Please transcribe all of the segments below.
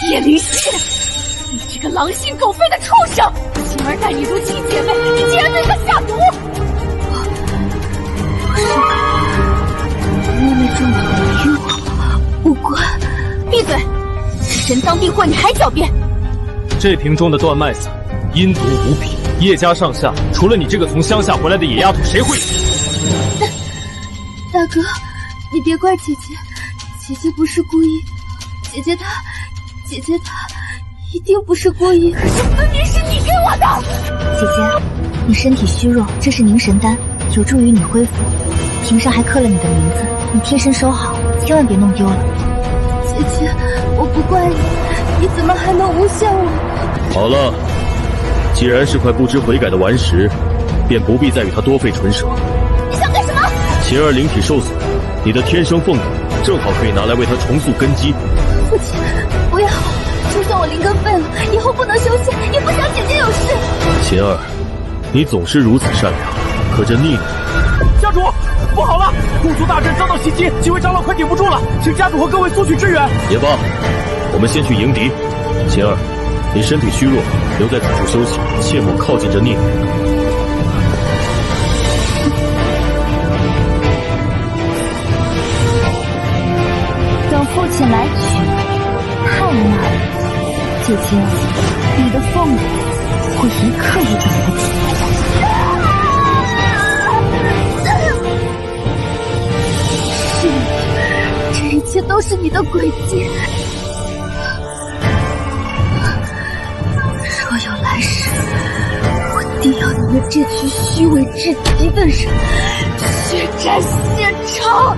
叶灵犀，你这个狼心狗肺的畜生！晴儿待你如亲姐妹，你竟然对她下毒！妹妹中了于我，不管。闭嘴！神当避祸，你还狡辩！这瓶中的断麦散阴毒无比，叶家上下除了你这个从乡下回来的野丫头，谁会？大哥，你别怪姐姐，姐姐不是故意，姐姐她一定不是故意。可是分明是你给我的！姐姐，你身体虚弱，这是凝神丹，有助于你恢复。瓶上还刻了你的名字，你贴身收好，千万别弄丢了。姐姐，我不怪你，你怎么还能诬陷我？好了，既然是块不知悔改的顽石，便不必再与他多费唇舌。你想干什么？晴儿灵体受损，你的天生凤骨正好可以拿来为他重塑根基。父亲，不要！就算我灵根废了，以后不能修仙，也不想姐姐有事。晴儿，你总是如此善良，可这逆女……家主，不好了！护族大阵遭到袭击，几位长老快顶不住了，请家主和各位速去支援。也罢，我们先去迎敌。晴儿，你身体虚弱，留在此处休息，切莫靠近这逆女。等父亲来取，太慢了。姐姐，你的凤骨我一刻也等不及。是你，这一切都是你的诡计。若有来世，我定要你们这群虚伪至极的人血债血偿。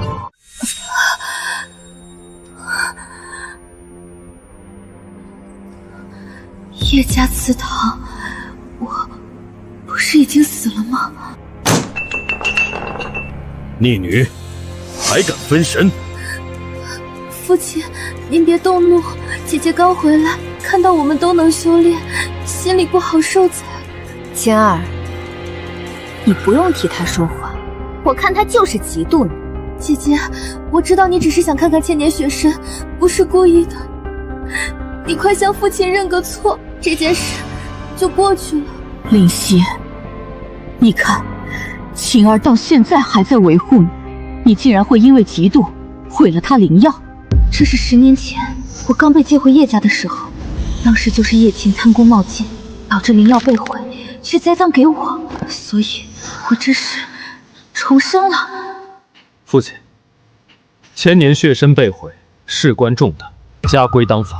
叶家祠堂，我不是已经死了吗？逆女，还敢分神！父亲，您别动怒，姐姐刚回来，看到我们都能修炼，心里不好受才。晴儿，你不用替她说话，我看她就是嫉妒你。姐姐，我知道你只是想看看千年雪参，不是故意的。你快向父亲认个错，这件事就过去了。灵犀，你看，晴儿到现在还在维护你，你竟然会因为嫉妒毁了她灵药。这是10年前我刚被接回叶家的时候，当时就是叶琴贪功冒进，导致灵药被毁，却栽赃给我，所以我这是重生了。父亲，千年血参被毁，事关重大，加归当罚。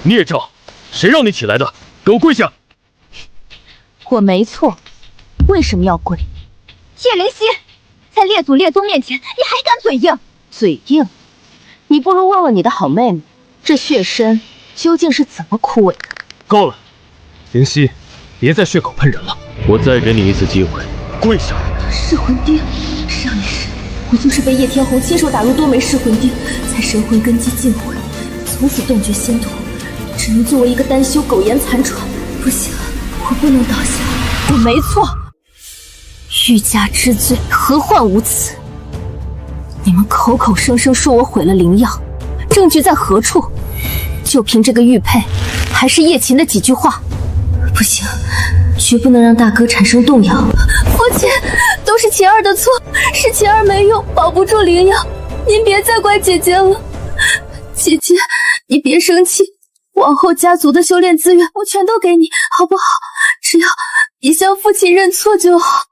孽障，谁让你起来的？给我跪下！我没错，为什么要跪？叶灵犀，在列祖列宗面前，你还敢嘴硬？嘴硬？你不如问问你的好妹妹，这血参究竟是怎么枯萎的？够了，灵犀，别再血口喷人了。我再给你一次机会，跪下！噬魂钉，上一世我就是被叶天虹亲手打入多枚噬魂钉，才神魂根基尽毁，从此断绝仙途，只能作为一个单修苟延残喘。不行，我不能倒下。我没错，欲加之罪，何患无辞？你们口口声声说我毁了灵药，证据在何处？就凭这个玉佩，还是叶琴的几句话？不行，绝不能让大哥产生动摇。父亲，都是晴儿的错，是晴儿没用，保不住灵药，您别再怪姐姐了。姐姐，你别生气，往后家族的修炼资源我全都给你，好不好？只要你向父亲认错就好。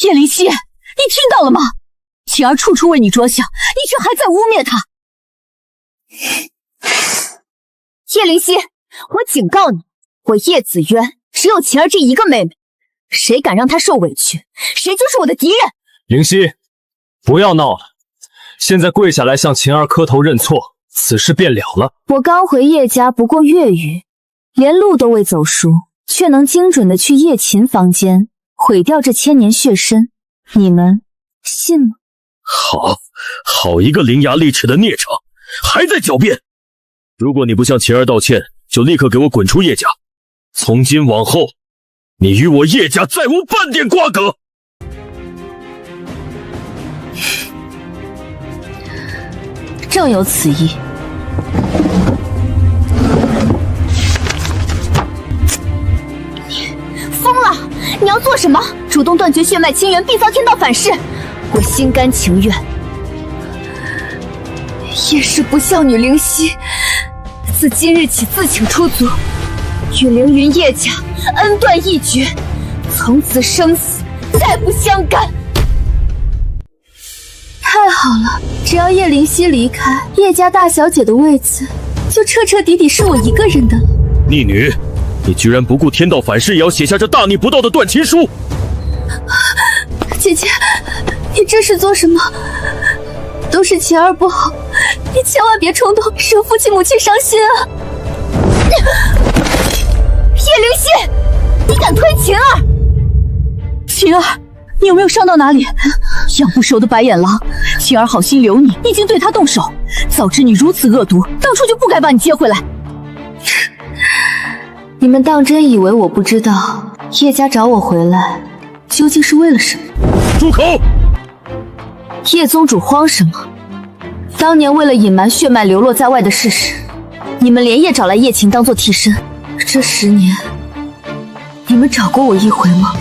叶灵犀，你听到了吗？晴儿处处为你着想，你却还在污蔑她。叶灵犀，我警告你，我叶紫渊只有晴儿这一个妹妹，谁敢让她受委屈，谁就是我的敌人。灵犀，不要闹了，现在跪下来向晴儿磕头认错，此事便了了。我刚回叶家不过月余，连路都未走熟，却能精准的去叶琴房间毁掉这千年血参，你们信吗？好一个伶牙俐齿的孽障，还在狡辩！如果你不向晴儿道歉，就立刻给我滚出叶家！从今往后，你与我叶家再无半点瓜葛！正有此意。疯了！你要做什么？主动断绝血脉亲缘，必遭天道反噬。我心甘情愿。叶氏不孝女灵犀，自今日起自请出族，与凌云叶家恩断义绝，从此生死再不相干。太好了，只要叶灵犀离开，叶家大小姐的位子就彻彻底底是我一个人的了。逆女，你居然不顾天道反噬，也要写下这大逆不道的断亲书！姐姐，你这是做什么？都是晴儿不好，你千万别冲动，惹父亲母亲伤心啊！叶灵犀，你敢推晴儿？晴儿，你有没有伤到哪里？养不熟的白眼狼，晴儿好心留你，你已经对他动手。早知你如此恶毒，当初就不该把你接回来。你们当真以为我不知道叶家找我回来究竟是为了什么？住口！叶宗主慌什么？当年为了隐瞒血脉流落在外的事实，你们连夜找来叶晴当做替身。这10年，你们找过我一回吗？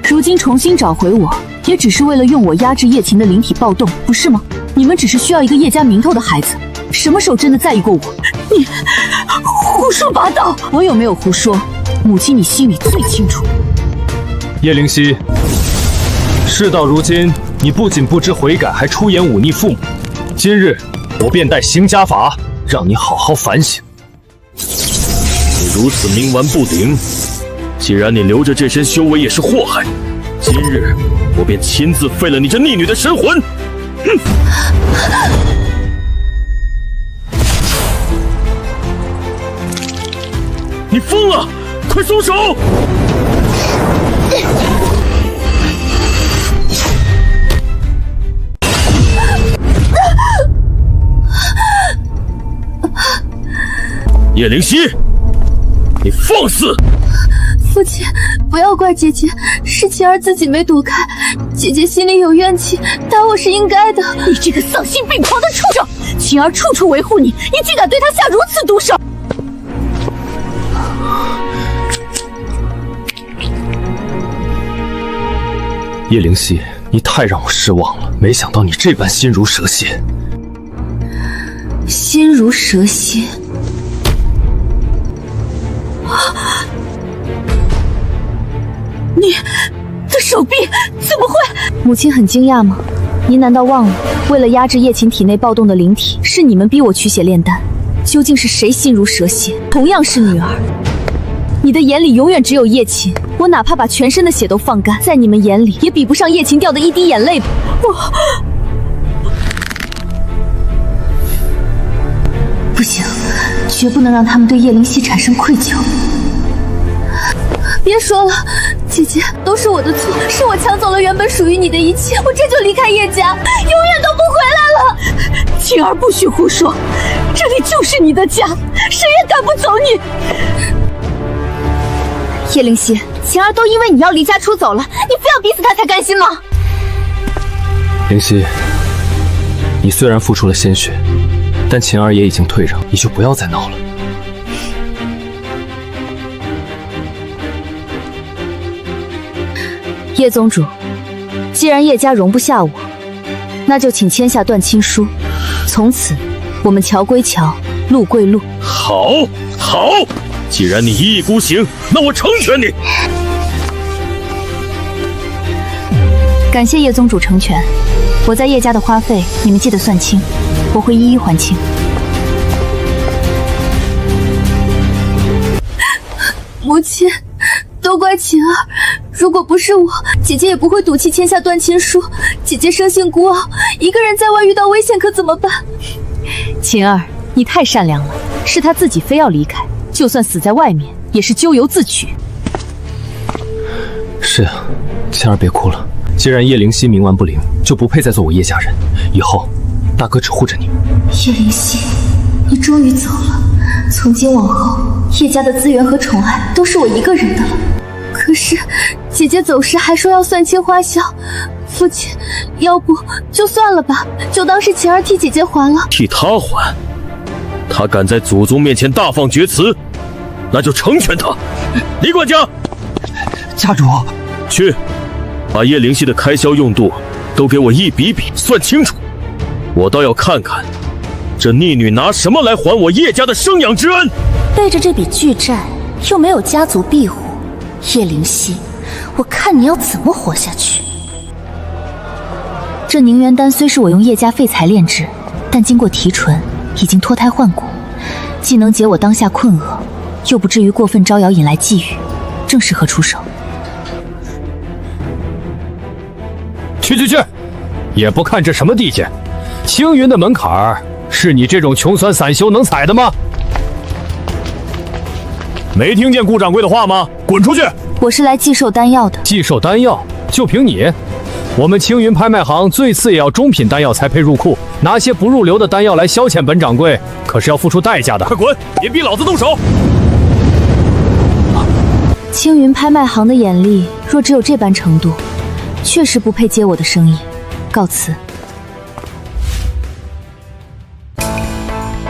如今重新找回我，也只是为了用我压制叶晴的灵体暴动，不是吗？你们只是需要一个叶家名头的孩子，什么时候真的在意过我？你胡说八道！我有没有胡说？母亲，你心里最清楚。叶灵犀，事到如今，你不仅不知悔改，还出言忤逆父母。今日我便带刑家法，让你好好反省。你如此冥顽不灵，既然你留着这身修为也是祸害，今日我便亲自废了你这逆女的神魂！哼！你疯了！快松手！叶灵犀，你放肆！父亲，不要怪姐姐，是晴儿自己没躲开，姐姐心里有怨气，打我是应该的。你这个丧心病狂的畜生！晴儿处处维护你，你竟敢对她下如此毒手！叶灵犀，你太让我失望了，没想到你这般心如蛇蝎。心如蛇蝎。你的手臂怎么会？母亲很惊讶吗？您难道忘了，为了压制叶晴体内暴动的灵体，是你们逼我取血炼丹？究竟是谁心如蛇蝎？同样是女儿，你的眼里永远只有叶晴。我哪怕把全身的血都放干，在你们眼里也比不上叶晴掉的一滴眼泪吧。不行，绝不能让他们对叶灵犀产生愧疚。别说了，姐姐，都是我的错，是我抢走了原本属于你的一切，我这就离开叶家，永远都不回来了。晴儿，不许胡说，这里就是你的家，谁也赶不走你。叶灵犀，晴儿都因为你要离家出走了，你非要逼死她才甘心吗？灵犀，你虽然付出了鲜血，但晴儿也已经退让，你就不要再闹了。叶宗主，既然叶家容不下我，那就请签下断亲书，从此我们桥归桥，路归路。好，好，既然你一意孤行，那我成全你。感谢叶宗主成全，我在叶家的花费，你们记得算清，我会一一还清。母亲，都怪晴儿，如果不是我，姐姐也不会赌气签下断亲书。姐姐生性孤傲，一个人在外遇到危险可怎么办？晴儿，你太善良了，是她自己非要离开，就算死在外面，也是咎由自取。是啊，晴儿别哭了。既然叶灵犀冥顽不灵，就不配再做我叶家人。以后，大哥只护着你。叶灵犀，你终于走了。从今往后，叶家的资源和宠爱都是我一个人的了。可是，姐姐走时还说要算清花销，父亲，要不就算了吧，就当是晴儿替姐姐还了。替他还？他敢在祖宗面前大放厥词，那就成全他。李管家，家主，去把叶灵犀的开销用度都给我一笔笔算清楚，我倒要看看这逆女拿什么来还我叶家的生养之恩。背着这笔巨债，又没有家族庇护，叶灵犀，我看你要怎么活下去。这凝元丹虽是我用叶家废材炼制，但经过提纯，已经脱胎换骨，既能解我当下困厄，又不至于过分招摇引来觊觎，正适合出手。去，也不看这什么地界，青云的门槛儿是你这种穷酸散修能踩的吗？没听见顾掌柜的话吗？滚出去！我是来寄售丹药的。寄售丹药？就凭你？我们青云拍卖行最次也要中品丹药才配入库，拿些不入流的丹药来消遣本掌柜，可是要付出代价的。快滚！别逼老子动手！青云拍卖行的眼力若只有这般程度，确实不配接我的生意。告辞。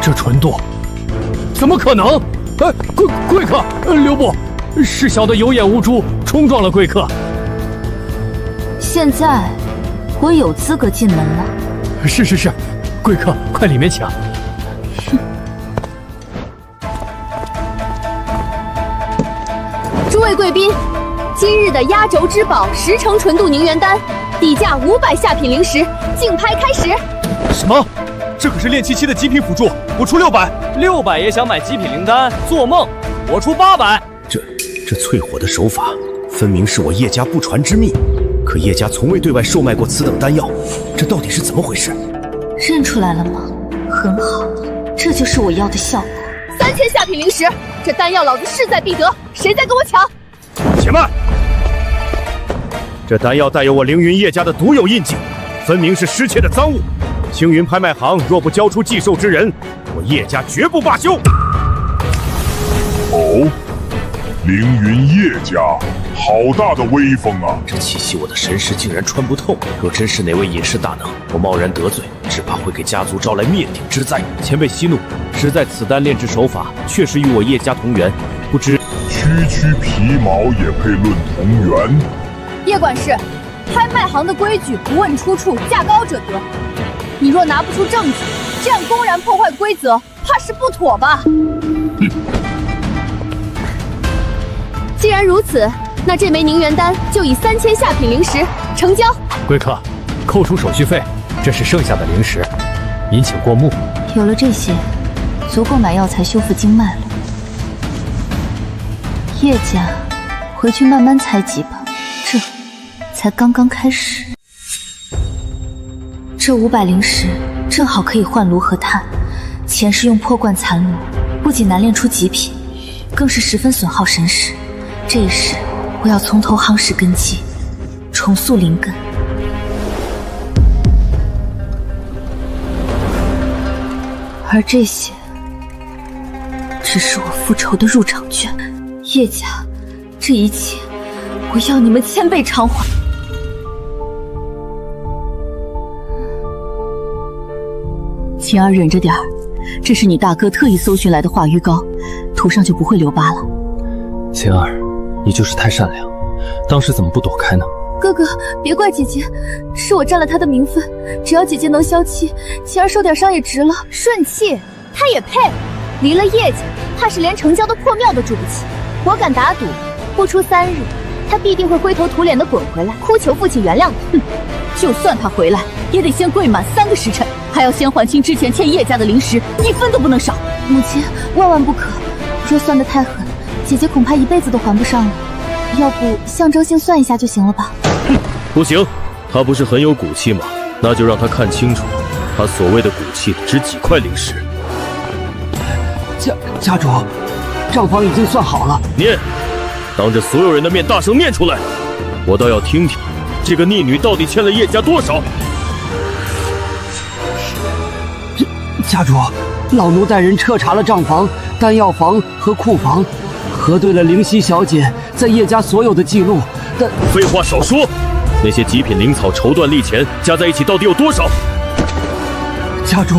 这纯度，怎么可能？贵客，留步！是小的有眼无珠，冲撞了贵客。现在我有资格进门了。是，贵客，快里面请。诸位贵宾，今日的压轴之宝10成纯度凝元丹，底价500下品灵石，竞拍开始。什么？这可是炼气期的极品辅助，我出600也想买极品灵丹，做梦！我出800。这淬火的手法，分明是我叶家不传之秘。可叶家从未对外售卖过此等丹药，这到底是怎么回事？认出来了吗？很好，这就是我要的效果。3000下品灵石，这丹药老子势在必得，谁在跟我抢？且慢！这丹药带有我凌云叶家的独有印记，分明是失窃的赃物。青云拍卖行若不交出寄售之人，我叶家绝不罢休。哦，凌云叶家，好大的威风啊！这气息我的神识竟然穿不透，若真是哪位隐士大能，我贸然得罪，只怕会给家族招来灭顶之灾。前辈息怒，实在此丹炼制手法确实与我叶家同源，不知区皮毛也配论同源？叶管事，拍卖行的规矩不问出处，价高者得。你若拿不出证据，这样公然破坏规则，怕是不妥吧？既然如此，那这枚凝元丹就以3000下品灵石成交。贵客，扣除手续费，这是剩下的灵石，您请过目。有了这些，足够买药材修复经脉了。叶家，回去慢慢采集吧，这才刚刚开始。这500灵石正好可以换炉和炭，前世用破罐残炉，不仅难炼出极品，更是十分损耗神识。这一世，我要从头夯实根基，重塑灵根。而这些，只是我复仇的入场券。叶家，这一切，我要你们1000倍偿还。晴儿忍着点儿，这是你大哥特意搜寻来的化瘀膏，涂上就不会留疤了。晴儿，你就是太善良，当时怎么不躲开呢？哥哥，别怪姐姐，是我占了她的名分，只要姐姐能消气，晴儿受点伤也值了。顺气，她也配？离了叶家，怕是连城郊的破庙都住不起。我敢打赌，不出3日，她必定会灰头土脸的滚回来，哭求父亲原谅她。哼，就算她回来，也得先跪满3个时辰，还要先还清之前欠叶家的灵石，1分都不能少。母亲，万万不可！若算得太狠，姐姐恐怕一辈子都还不上了。要不象征性算一下就行了吧？哼，不行，他不是很有骨气吗？那就让他看清楚，他所谓的骨气值几块灵石。家主，账房已经算好了。念，当着所有人的面大声念出来，我倒要听听这个逆女到底欠了叶家多少。家主，老奴带人彻查了账房、丹药房和库房，核对了灵犀小姐在叶家所有的记录，但废话少说，那些极品灵草绸缎利钱加在一起到底有多少？家主，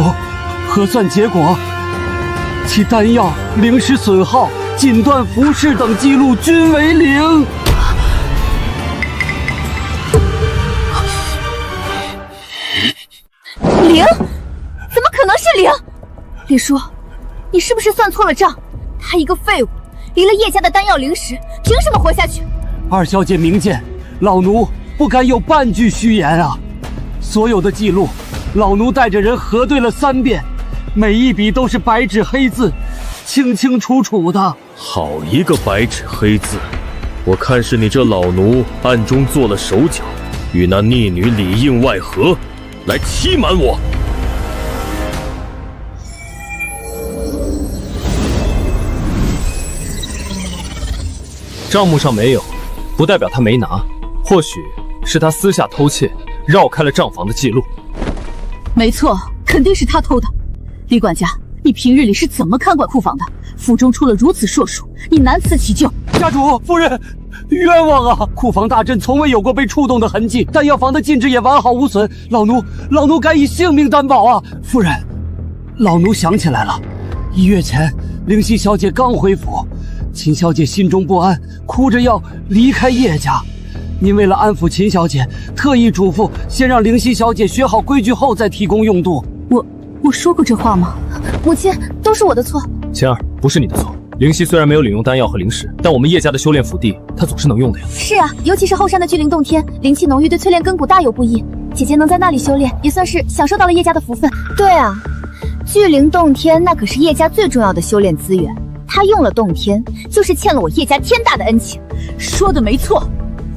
核算结果，其丹药、灵石损耗、锦缎服饰等记录均为0。0？怎么可能是0？李叔，你是不是算错了账？他一个废物，离了叶家的丹药灵石，凭什么活下去？二小姐明鉴，老奴不敢有半句虚言啊！所有的记录，老奴带着人核对了3遍，每一笔都是白纸黑字，清清楚楚的。好一个白纸黑字！我看是你这老奴暗中做了手脚，与那逆女里应外合，来欺瞒我。账目上没有，不代表他没拿，或许是他私下偷窃，绕开了账房的记录。没错，肯定是他偷的。李管家，你平日里是怎么看管库房的？府中出了如此硕鼠，你难辞其咎。家主夫人，冤枉啊！库房大阵从未有过被触动的痕迹，丹药房的禁制也完好无损。老奴敢以性命担保啊！夫人，老奴想起来了，1月前灵犀小姐刚回府，秦小姐心中不安，哭着要离开叶家。您为了安抚秦小姐，特意嘱咐先让灵犀小姐学好规矩后再提供用度。我说过这话吗？母亲，都是我的错。晴儿，不是你的错。灵犀虽然没有领用丹药和灵石，但我们叶家的修炼府地，她总是能用的呀。是啊，尤其是后山的聚灵洞天，灵气浓郁，对淬炼根骨大有不易。姐姐能在那里修炼，也算是享受到了叶家的福分。对啊，聚灵洞天那可是叶家最重要的修炼资源，她用了洞天，就是欠了我叶家天大的恩情。说的没错，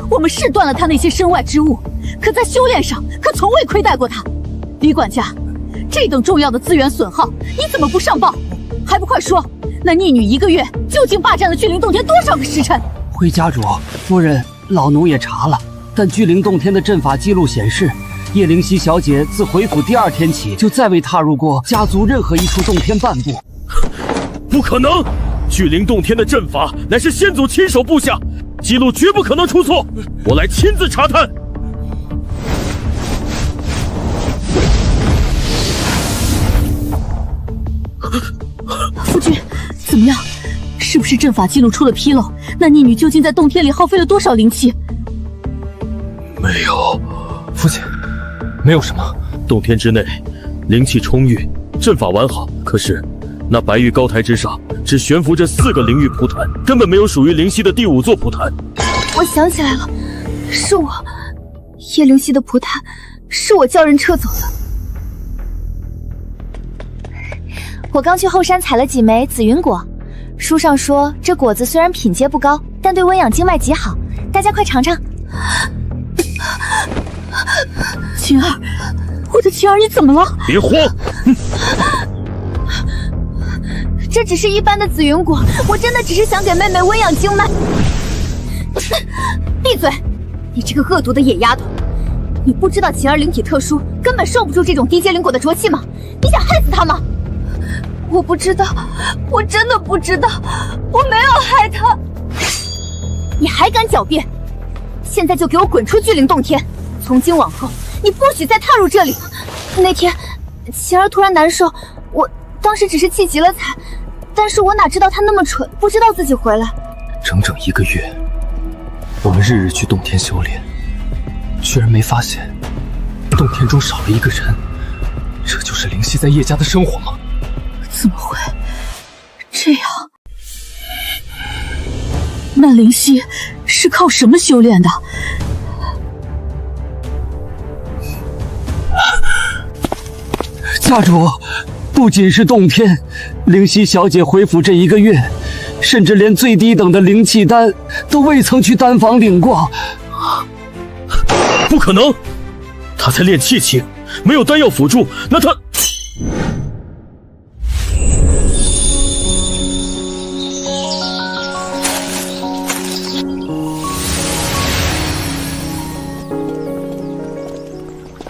我们是断了他那些身外之物，可在修炼上可从未亏待过他。李管家，这等重要的资源损耗，你怎么不上报？还不快说，那逆女1个月究竟霸占了聚灵洞天多少个时辰？回家主，夫人，老奴也查了，但聚灵洞天的阵法记录显示，叶灵犀小姐自回府第2天起，就再未踏入过家族任何一处洞天半步。不可能！聚灵洞天的阵法乃是先祖亲手布下，记录绝不可能出错。我来亲自查探。夫君，怎么样？是不是阵法记录出了纰漏？那逆女究竟在洞天里耗费了多少灵气？没有，父亲，没有什么。洞天之内，灵气充裕，阵法完好。可是，那白玉高台之上，只悬浮着4个灵玉蒲团，根本没有属于灵犀的第5座蒲团。我想起来了，是我，叶灵犀的蒲团，是我叫人撤走的。我刚去后山采了几枚紫云果，书上说这果子虽然品阶不高，但对温养经脉极好，大家快尝尝。晴儿，我的晴儿，你怎么了？别慌！这只是一般的紫云果，我真的只是想给妹妹温养经脉。闭嘴！你这个恶毒的野丫头，你不知道晴儿灵体特殊，根本受不住这种低阶灵果的浊气吗？你想害死她吗？我不知道，我真的不知道，我没有害她。你还敢狡辩？现在就给我滚出聚灵洞天！从今往后，你不许再踏入这里。那天，晴儿突然难受，我当时只是气急了才，但是我哪知道她那么蠢，不知道自己回来。整整1个月，我们日日去洞天修炼，居然没发现洞天中少了一个人。这就是灵犀在叶家的生活吗？怎么会这样？那灵犀是靠什么修炼的？家主，不仅是洞天，灵犀小姐回府这1个月，甚至连最低等的灵气丹都未曾去丹房领过。不可能！她在练气情，没有丹药辅助，那她……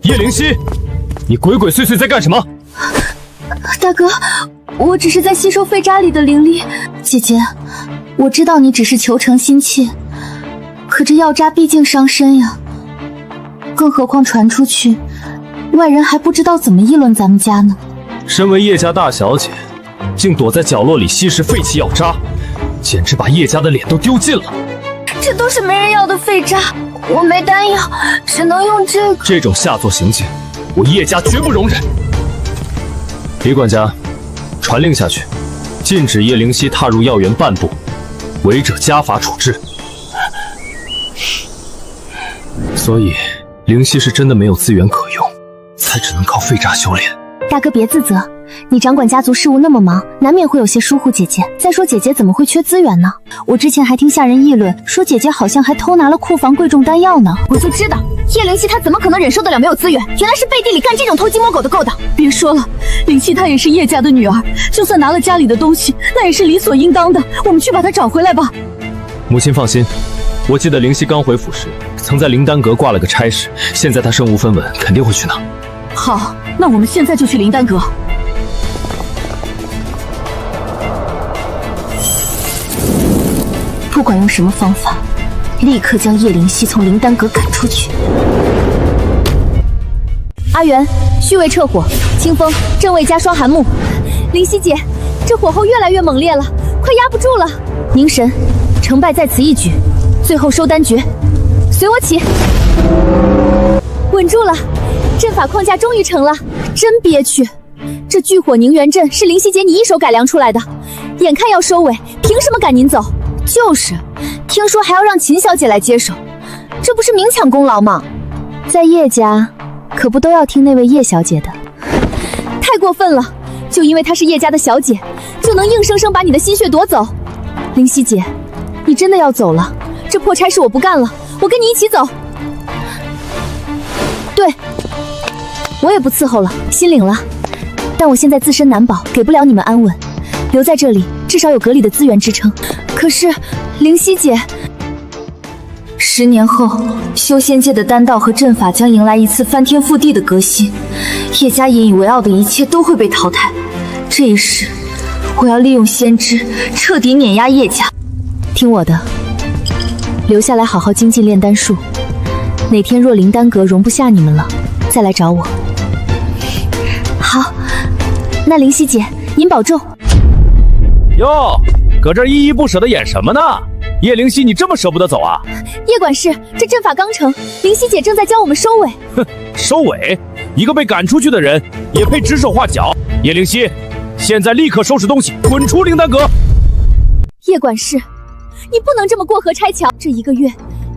叶灵犀，你鬼鬼祟祟在干什么？大哥，我只是在吸收废渣里的灵力。姐姐，我知道你只是求成心切，可这药渣毕竟伤身呀。更何况传出去，外人还不知道怎么议论咱们家呢。身为叶家大小姐，竟躲在角落里吸食废弃药渣，简直把叶家的脸都丢尽了。这都是没人要的废渣，我没丹药，只能用这个。这种下作行径，我叶家绝不容忍。李管家，传令下去，禁止叶灵犀踏入药园半步，违者家法处置。所以，灵犀是真的没有资源可用，才只能靠废渣修炼。大哥别自责，你掌管家族事务那么忙，难免会有些疏忽姐姐。再说姐姐怎么会缺资源呢？我之前还听下人议论，说姐姐好像还偷拿了库房贵重丹药呢。我就知道叶灵犀她怎么可能忍受得了没有资源，原来是背地里干这种偷鸡摸狗的勾当。别说了，灵犀她也是叶家的女儿，就算拿了家里的东西，那也是理所应当的。我们去把她找回来吧。母亲放心，我记得灵犀刚回府时，曾在灵丹阁挂了个差事，现在她身无分文，肯定会去拿。好，那我们现在就去灵丹阁。不管用什么方法，立刻将叶灵犀从灵丹阁赶出去。阿元，虚位撤火，清风，正位加霜寒木。灵犀姐，这火候越来越猛烈了，快压不住了。凝神，成败在此一举，最后收丹诀，随我起。稳住了，阵法框架终于成了，真憋屈。这聚火凝元阵是灵犀姐你一手改良出来的，眼看要收尾，凭什么赶您走？就是，听说还要让秦小姐来接手，这不是明抢功劳吗？在叶家，可不都要听那位叶小姐的？太过分了！就因为她是叶家的小姐，就能硬生生把你的心血夺走？灵犀姐，你真的要走了？这破差事我不干了，我跟你一起走。对，我也不伺候了，心领了。但我现在自身难保，给不了你们安稳，留在这里至少有阁里的资源支撑。可是，灵犀姐，10年后，修仙界的丹道和阵法将迎来一次翻天覆地的革新，叶家引以为傲的一切都会被淘汰。这一时，我要利用先知彻底碾压叶家。听我的，留下来好好精进炼丹术。哪天若灵丹阁容不下你们了，再来找我。好，那灵犀姐，您保重。哟，搁这依依不舍的演什么呢？叶灵犀，你这么舍不得走啊？叶管事，这阵法刚成，灵犀姐正在教我们收尾。哼，收尾？一个被赶出去的人也配指手画脚？叶灵犀，现在立刻收拾东西，滚出灵丹阁！叶管事，你不能这么过河拆桥。这1个月，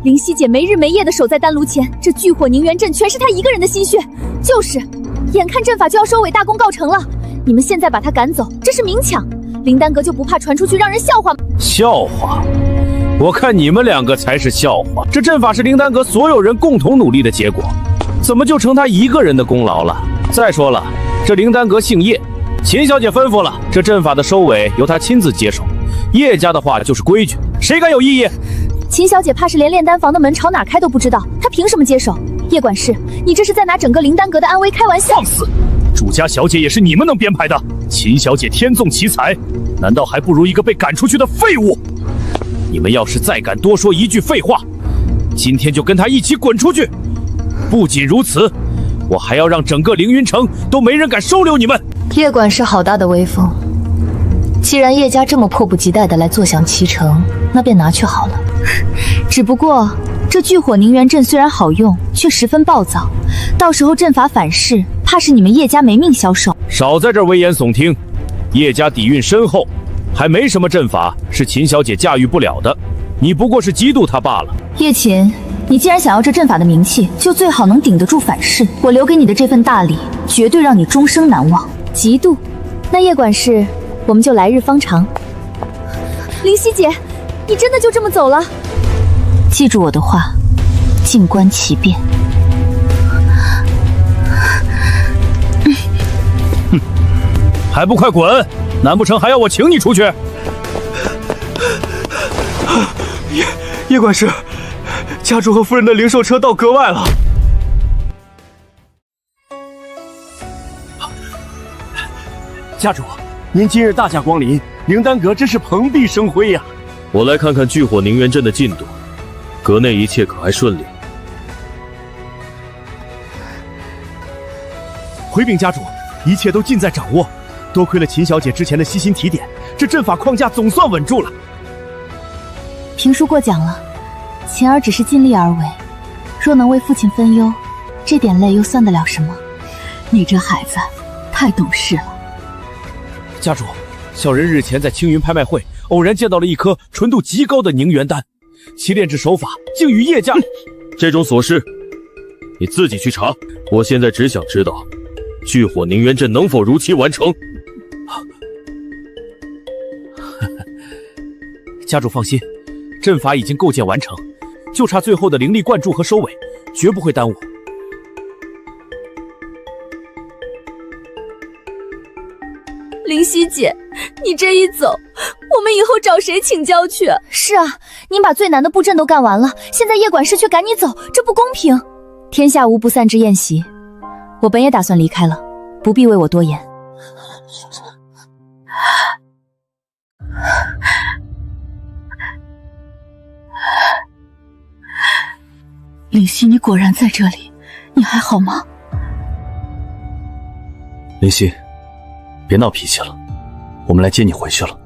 灵犀姐没日没夜的守在丹炉前，这聚火凝元阵全是她一个人的心血。就是，眼看阵法就要收尾，大功告成了，你们现在把她赶走，这是明抢。灵丹阁就不怕传出去让人笑话吗？笑话？我看你们2个才是笑话。这阵法是灵丹阁所有人共同努力的结果，怎么就成他一个人的功劳了？再说了，这灵丹阁姓叶，秦小姐吩咐了，这阵法的收尾由她亲自接手。叶家的话就是规矩，谁敢有异议？秦小姐怕是连炼丹房的门朝哪开都不知道，她凭什么接手？叶管事，你这是在拿整个灵丹阁的安危开玩笑？放肆！祝家小姐也是你们能编排的？秦小姐天纵奇才，难道还不如一个被赶出去的废物？你们要是再敢多说一句废话，今天就跟她一起滚出去！不仅如此，我还要让整个凌云城都没人敢收留你们！叶管事好大的威风！既然叶家这么迫不及待地来坐享其成，那便拿去好了。只不过这聚火凝元阵虽然好用，却十分暴躁，到时候阵法反噬，怕是你们叶家没命消受。少在这危言耸听，叶家底蕴深厚，还没什么阵法是秦小姐驾驭不了的，你不过是嫉妒她罢了。叶秦，你既然想要这阵法的名气，就最好能顶得住反噬。我留给你的这份大礼，绝对让你终生难忘。嫉妒？那叶管事，我们就来日方长。灵犀姐，你真的就这么走了？记住我的话，静观其变。哼，还不快滚！难不成还要我请你出去？叶管事，家主和夫人的灵兽车到阁外了。家主，您今日大驾光临，灵丹阁真是蓬荜生辉呀！我来看看聚火凝元阵的进度，阁内一切可还顺利？回禀家主，一切都尽在掌握。多亏了秦小姐之前的悉心提点，这阵法框架总算稳住了。评书过奖了，晴儿只是尽力而为，若能为父亲分忧，这点累又算得了什么？你这孩子太懂事了。家主，小人日前在青云拍卖会偶然见到了一颗纯度极高的凝元丹，其炼制手法竟与叶家……这种琐事你自己去查。我现在只想知道，聚火凝元阵能否如期完成。家主放心，阵法已经构建完成，就差最后的灵力灌注和收尾，绝不会耽误。灵犀姐，你这一走，我们以后找谁请教去？是啊，您把最难的布阵都干完了，现在叶管事却赶你走，这不公平。天下无不散之宴席，我本也打算离开了，不必为我多言。灵犀，你果然在这里，你还好吗？灵犀，别闹脾气了，我们来接你回去了。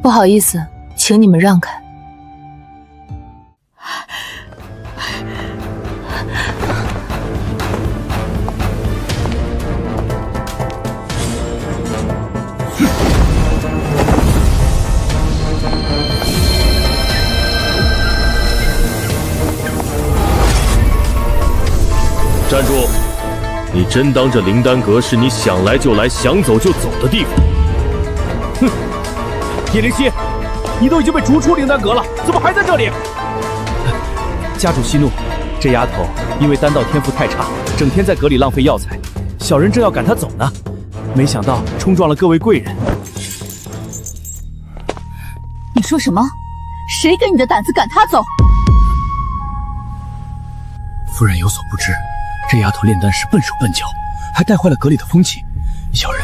不好意思，请你们让开。站住！你真当这灵丹阁是你想来就来、想走就走的地方？哼！叶灵犀，你都已经被逐出灵丹阁了，怎么还在这里？家主息怒，这丫头因为丹道天赋太差，整天在阁里浪费药材，小人正要赶她走呢，没想到冲撞了各位贵人。你说什么？谁给你的胆子赶她走？夫人有所不知，这丫头炼丹时笨手笨脚，还带坏了阁里的风气。小人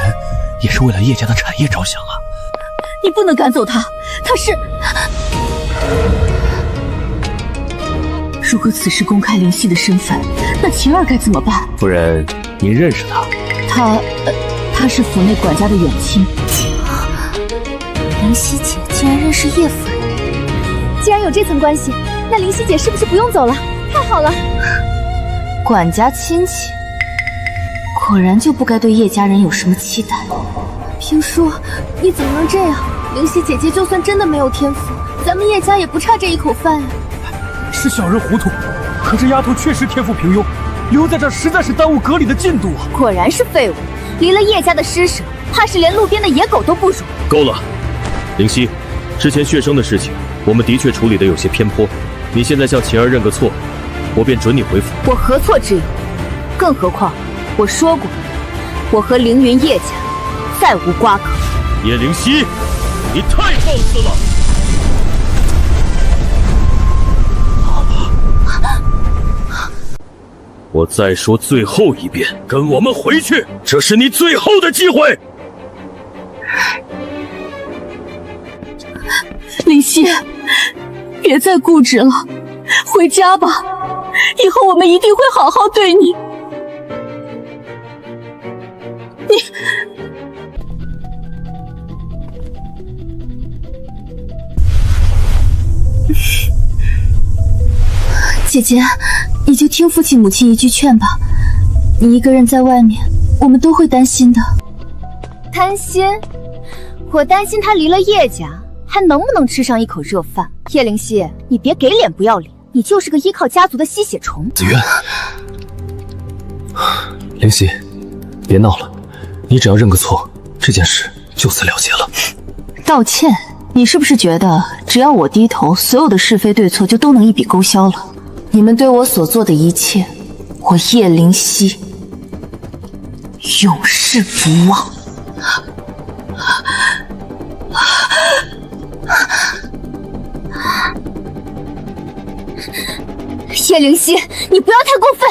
也是为了叶家的产业着想啊！你不能赶走她，她是……如果此事公开灵犀的身份，那晴儿该怎么办？夫人，您认识她？她是府内管家的远亲。灵犀姐竟然认识叶夫人，既然有这层关系，那灵犀姐是不是不用走了？太好了！管家亲戚，果然就不该对叶家人有什么期待。评书，你怎么能这样？灵犀姐姐就算真的没有天赋，咱们叶家也不差这一口饭呀。是小人糊涂，可这丫头确实天赋平庸，留在这实在是耽误阁里的进度啊！果然是废物，离了叶家的施舍，怕是连路边的野狗都不如。够了，灵犀，之前血生的事情，我们的确处理的有些偏颇。你现在向晴儿认个错，我便准你回府。我何错之有？更何况我说过，我和凌云叶家再无瓜葛。叶灵犀，你太放肆了！我再说最后一遍，跟我们回去，这是你最后的机会。灵犀，别再固执了，回家吧，以后我们一定会好好对你。姐姐，你就听父亲母亲一句劝吧。你一个人在外面，我们都会担心的。担心？我担心他离了叶家，还能不能吃上一口热饭？叶灵犀，你别给脸不要脸，你就是个依靠家族的吸血虫。紫渊，灵犀，别闹了，你只要认个错，这件事就此了结了。道歉？你是不是觉得只要我低头，所有的是非对错就都能一笔勾销了？你们对我所做的一切，我叶灵犀永世不忘。叶灵犀，你不要太过分！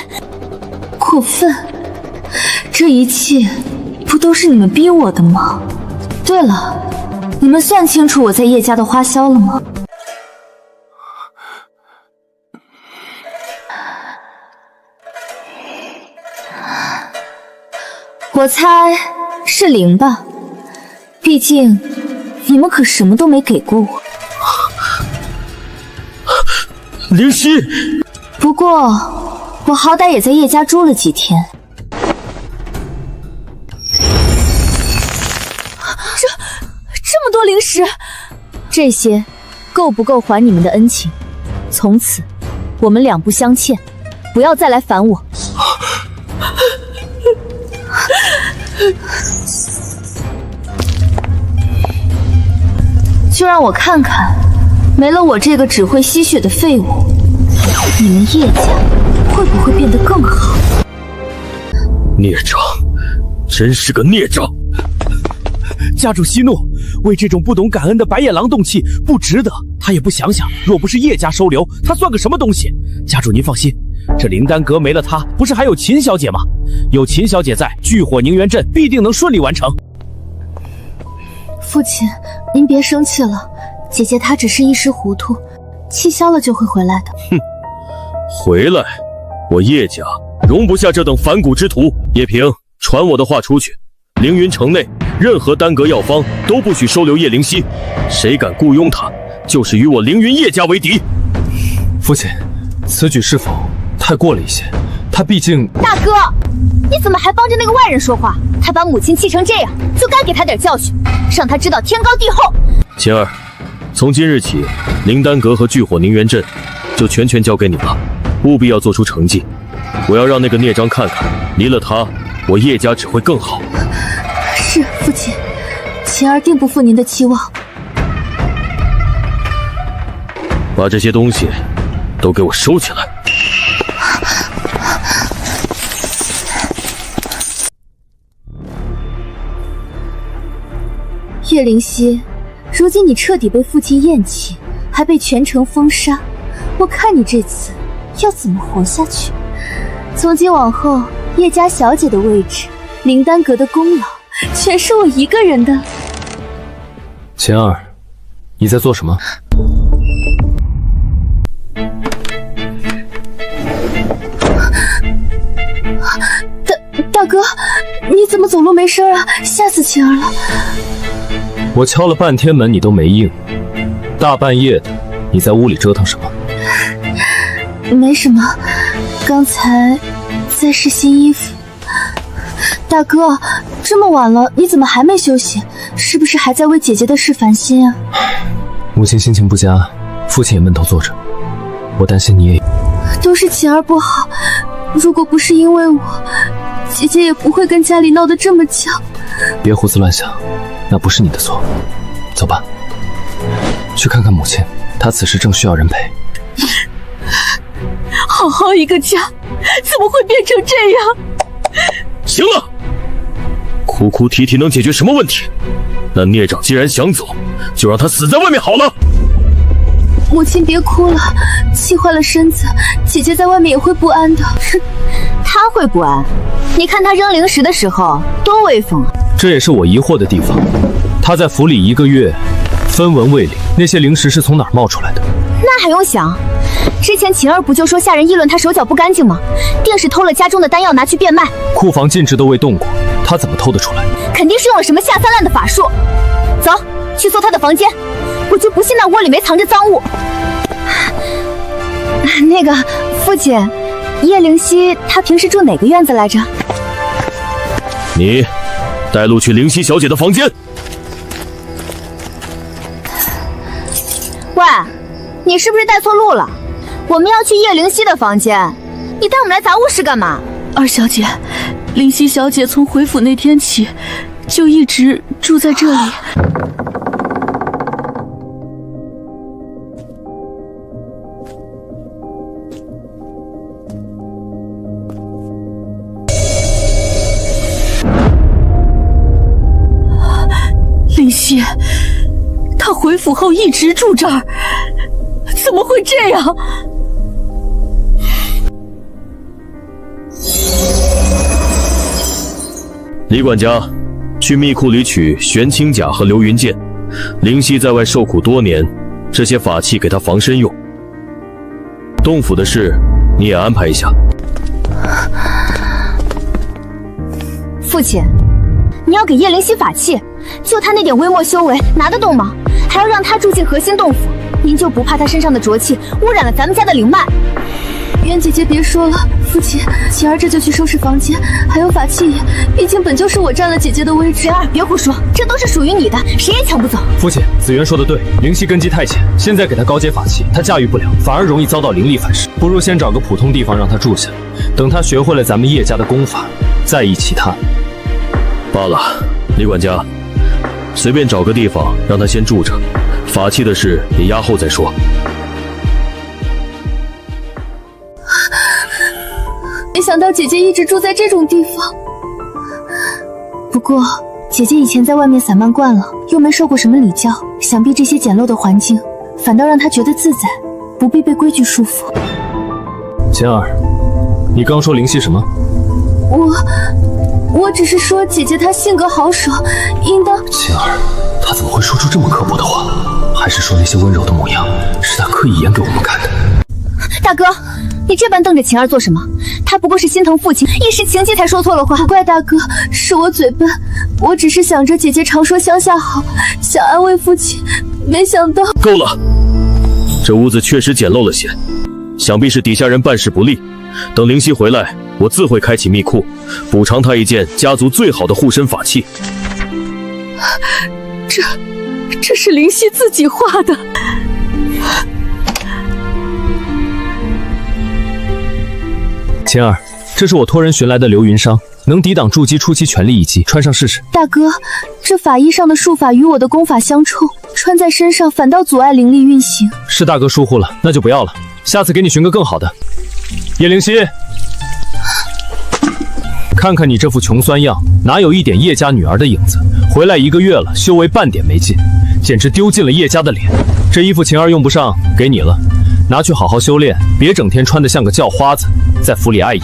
过分？这一切不都是你们逼我的吗？对了，你们算清楚我在叶家的花销了吗？我猜是0吧，毕竟你们可什么都没给过我。灵犀，不过我好歹也在叶家住了几天。这么多零食，这些够不够还你们的恩情？从此我们两不相欠，不要再来烦我。就让我看看，没了我这个只会吸血的废物，你们叶家会不会变得更好？孽障，真是个孽障！家主息怒，为这种不懂感恩的白眼狼动气，不值得。他也不想想，若不是叶家收留，他算个什么东西？家主您放心，这灵丹阁没了他，不是还有秦小姐吗？有秦小姐在，聚火凝元阵必定能顺利完成。父亲，您别生气了，姐姐她只是一时糊涂，气消了就会回来的。哼，回来？我叶家容不下这等反骨之徒。叶平，传我的话出去，凌云城内任何丹阁药方都不许收留叶灵犀，谁敢雇佣他，就是与我凌云叶家为敌。父亲，此举是否太过了一些？他毕竟……大哥，你怎么还帮着那个外人说话？他把母亲气成这样，就该给他点教训，让他知道天高地厚。晴儿，从今日起，灵丹阁和聚火凝元阵就全权交给你了，务必要做出成绩。我要让那个孽障看看，离了他，我叶家只会更好。是，父亲，晴儿定不负您的期望。把这些东西都给我收起来。叶灵犀，如今你彻底被父亲厌弃，还被全城封杀，我看你这次要怎么活下去？从今往后，叶家小姐的位置，灵丹阁的功劳，全是我一个人的。晴儿，你在做什么？大哥，你怎么走路没声啊？吓死晴儿了！我敲了半天门，你都没应。大半夜的，你在屋里折腾什么？没什么，刚才在试新衣服。大哥，这么晚了，你怎么还没休息？是不是还在为姐姐的事烦心啊？母亲心情不佳，父亲也闷头坐着，我担心你也……都是晴儿不好，如果不是因为我，姐姐也不会跟家里闹得这么僵。别胡思乱想，那不是你的错。走吧，去看看母亲，她此时正需要人陪。好好一个家，怎么会变成这样？行了，哭哭啼啼能解决什么问题？那孽障既然想走，就让他死在外面好了。母亲别哭了，气坏了身子，姐姐在外面也会不安的。哼，她会不安？你看她扔零食的时候多威风啊！这也是我疑惑的地方。她在府里1个月，分文未领，那些零食是从哪儿冒出来的？那还用想？之前晴儿不就说下人议论她手脚不干净吗？定是偷了家中的丹药拿去变卖。库房禁制都未动过，她怎么偷得出来？肯定是用了什么下三滥的法术。走，去搜她的房间，我就不信那窝里没藏着赃物。那个父亲，叶灵犀她平时住哪个院子来着？你带路去灵犀小姐的房间。喂，你是不是带错路了？我们要去叶灵犀的房间，你带我们来杂物室干嘛？二小姐，灵犀小姐从回府那天起就一直住在这里。灵犀，她回府后一直住这儿，怎么会这样？李管家，去密库里取玄清甲和流云剑。灵犀在外受苦多年，这些法器给她防身用。洞府的事你也安排一下。父亲，你要给叶灵犀法器，就她那点微末修为，拿得动吗？还要让她住进核心洞府，您就不怕她身上的浊气污染了咱们家的灵脉？渊姐姐别说了，父亲，晴儿这就去收拾房间，还有法器也，毕竟本就是我占了姐姐的位置。晴儿，别胡说，这都是属于你的，谁也抢不走。父亲，紫渊说的对，灵犀根基太浅，现在给她高阶法器，她驾驭不了，反而容易遭到灵力反噬。不如先找个普通地方让她住下，等她学会了咱们叶家的功法，再议其他。罢了，李管家，随便找个地方让她先住着，法器的事也压后再说。没想到姐姐一直住在这种地方。不过姐姐以前在外面散漫惯了，又没受过什么礼教，想必这些简陋的环境反倒让她觉得自在，不必被规矩束缚。晴儿，你刚说灵犀什么？我只是说姐姐她性格豪爽，应当……晴儿，她怎么会说出这么刻薄的话？还是说那些温柔的模样是她刻意演给我们看的？大哥，你这般瞪着晴儿做什么？她不过是心疼父亲，一时情急才说错了话。不怪大哥，是我嘴笨，我只是想着姐姐常说乡下好，想安慰父亲，没想到……够了，这屋子确实简陋了些，想必是底下人办事不力。等灵犀回来，我自会开启密库，补偿他一件家族最好的护身法器。这是灵犀自己画的。晴儿，这是我托人寻来的流云裳，能抵挡筑基初期全力一击，穿上试试。大哥，这法衣上的术法与我的功法相冲，穿在身上反倒阻碍灵力运行。是大哥疏忽了，那就不要了，下次给你寻个更好的。叶灵犀，看看你这副穷酸样，哪有一点叶家女儿的影子？回来1个月了，修为半点没进，简直丢尽了叶家的脸。这衣服晴儿用不上，给你了，拿去好好修炼，别整天穿得像个叫花子，在府里碍眼。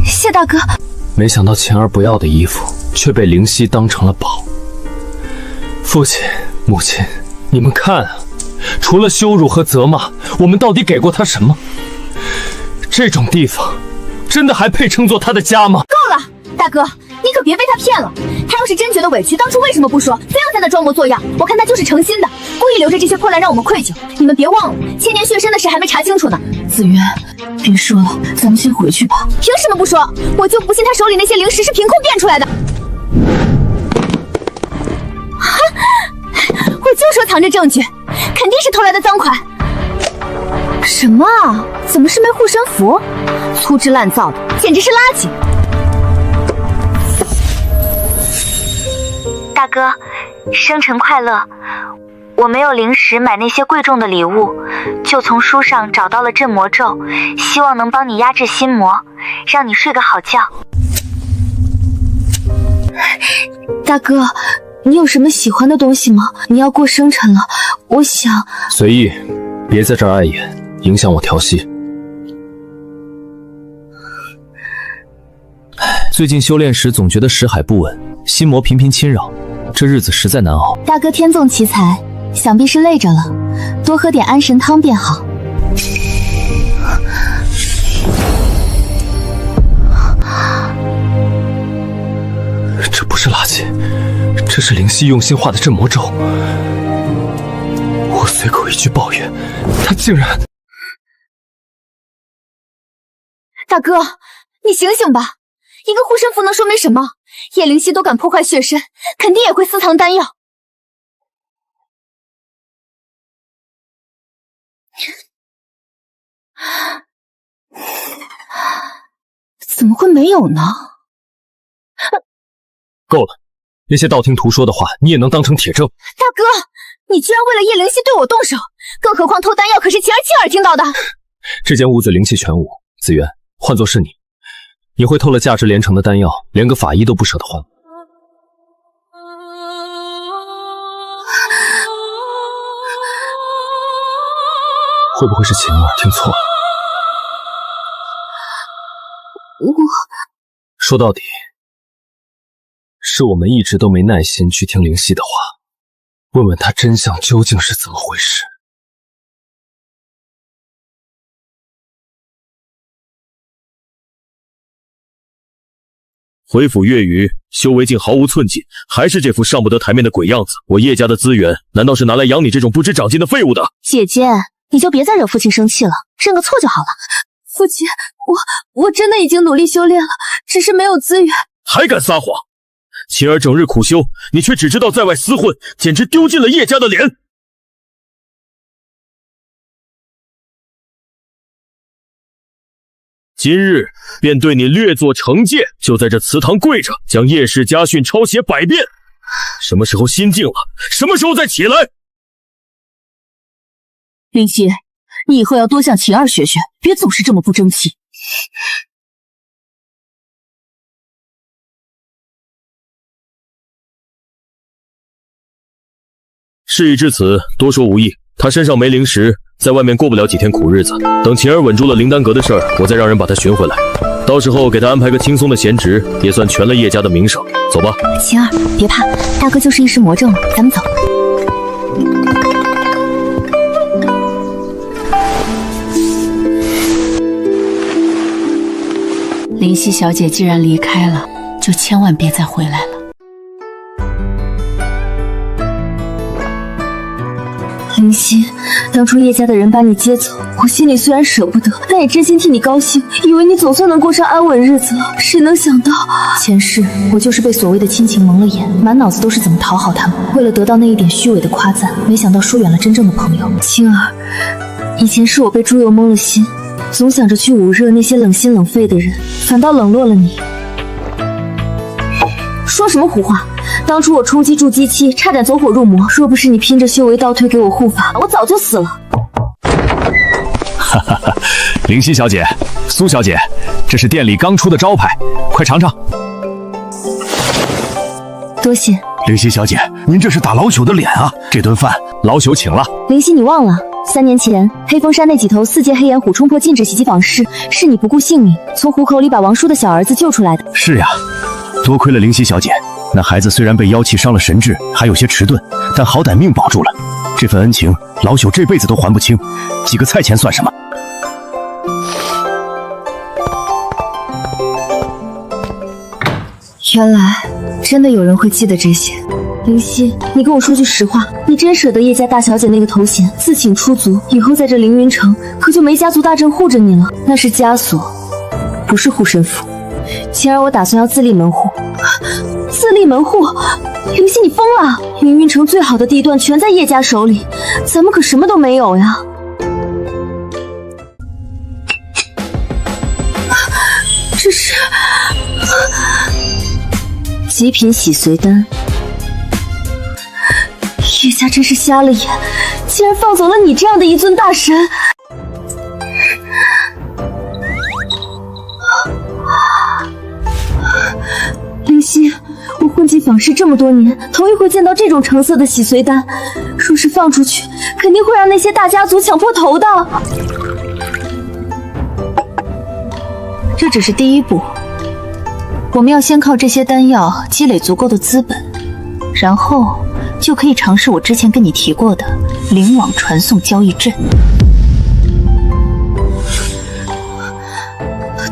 谢大哥。没想到晴儿不要的衣服，却被灵犀当成了宝。父亲、母亲，你们看啊，除了羞辱和责骂，我们到底给过她什么？这种地方，真的还配称作她的家吗？够了，大哥，你可别被他骗了。他要是真觉得委屈，当初为什么不说，非要在那装模作样？我看他就是诚心的，故意留着这些破烂让我们愧疚。你们别忘了，千年血身的事还没查清楚呢。紫渊，别说了，咱们先回去吧。凭什么不说？我就不信他手里那些灵石是凭空变出来的。我就说藏着证据，肯定是偷来的赃款。什么啊？怎么是枚护身符？粗制滥造的，简直是垃圾！大哥，生辰快乐！我没有灵石买那些贵重的礼物，就从书上找到了镇魔咒，希望能帮你压制心魔，让你睡个好觉。大哥，你有什么喜欢的东西吗？你要过生辰了，我想……随意，别在这儿碍眼，影响我调息。最近修炼时总觉得识海不稳，心魔频频侵扰，这日子实在难熬。大哥天纵奇才，想必是累着了，多喝点安神汤便好。这不是垃圾，这是灵犀用心画的镇魔咒。我随口一句抱怨，他竟然……大哥，你醒醒吧！一个护身符能说明什么？叶灵犀都敢破坏血身，肯定也会私藏丹药。怎么会没有呢？够了，那些道听途说的话，你也能当成铁证？大哥，你居然为了叶灵犀对我动手，更何况偷丹药可是晴儿亲耳听到的。这间屋子灵气全无，紫渊，换作是你，你会偷了价值连城的丹药，连个法医都不舍得换。会不会是晴儿听错了？说到底，是我们一直都没耐心去听灵犀的话，问问他真相究竟是怎么回事。回府越狱，修为竟毫无寸进，还是这副上不得台面的鬼样子。我叶家的资源难道是拿来养你这种不知长进的废物的？姐姐，你就别再惹父亲生气了，认个错就好了。父亲，我真的已经努力修炼了，只是没有资源。还敢撒谎！晴儿整日苦修，你却只知道在外厮混，简直丢尽了叶家的脸。今日便对你略作惩戒，就在这祠堂跪着，将叶氏家训抄写100遍。什么时候心静了，什么时候再起来。林夕，你以后要多向晴儿学学，别总是这么不争气。事已至此，多说无益。他身上没灵石，在外面过不了几天苦日子。等晴儿稳住了灵丹阁的事儿，我再让人把他寻回来。到时候给他安排个轻松的闲职，也算全了叶家的名声。走吧，晴儿，别怕，大哥就是一时魔怔了，咱们走。林夕小姐既然离开了，就千万别再回来了。林夕，当初叶家的人把你接走，我心里虽然舍不得，但也真心替你高兴，以为你总算能过上安稳日子了。谁能想到，前世我就是被所谓的亲情蒙了眼，满脑子都是怎么讨好他们，为了得到那一点虚伪的夸赞，没想到疏远了真正的朋友。青儿，以前是我被猪油蒙了心，总想着去捂热那些冷心冷肺的人，反倒冷落了你。说什么胡话！当初我冲击筑基期，差点走火入魔，若不是你拼着修为倒退给我护法，我早就死了。哈哈哈，灵犀小姐，苏小姐，这是店里刚出的招牌，快尝尝。多谢。灵犀小姐，您这是打老朽的脸啊！这顿饭老朽请了。灵犀，你忘了3年前黑风山那几头4阶黑岩虎冲破禁止袭击坊市，是你不顾性命从虎口里把王叔的小儿子救出来的。是呀，多亏了灵犀小姐。那孩子虽然被妖气伤了神智，还有些迟钝，但好歹命保住了。这份恩情，老朽这辈子都还不清，几个菜钱算什么？原来真的有人会记得这些。灵犀，你跟我说句实话，你真舍得叶家大小姐那个头衔，自请出族，以后在这凌云城可就没家族大阵护着你了？那是枷锁，不是护身符。晴儿，我打算要自立门户。自立门户？灵犀，你疯了！凌云城最好的地段全在叶家手里，咱们可什么都没有呀。这是极品洗髓丹。叶家真是瞎了眼，竟然放走了你这样的一尊大神。灵犀，我混迹坊市这么多年，头一回见到这种成色的洗髓丹，若是放出去，肯定会让那些大家族抢破头的。这只是第一步，我们要先靠这些丹药积累足够的资本，然后就可以尝试我之前跟你提过的灵网传送交易阵。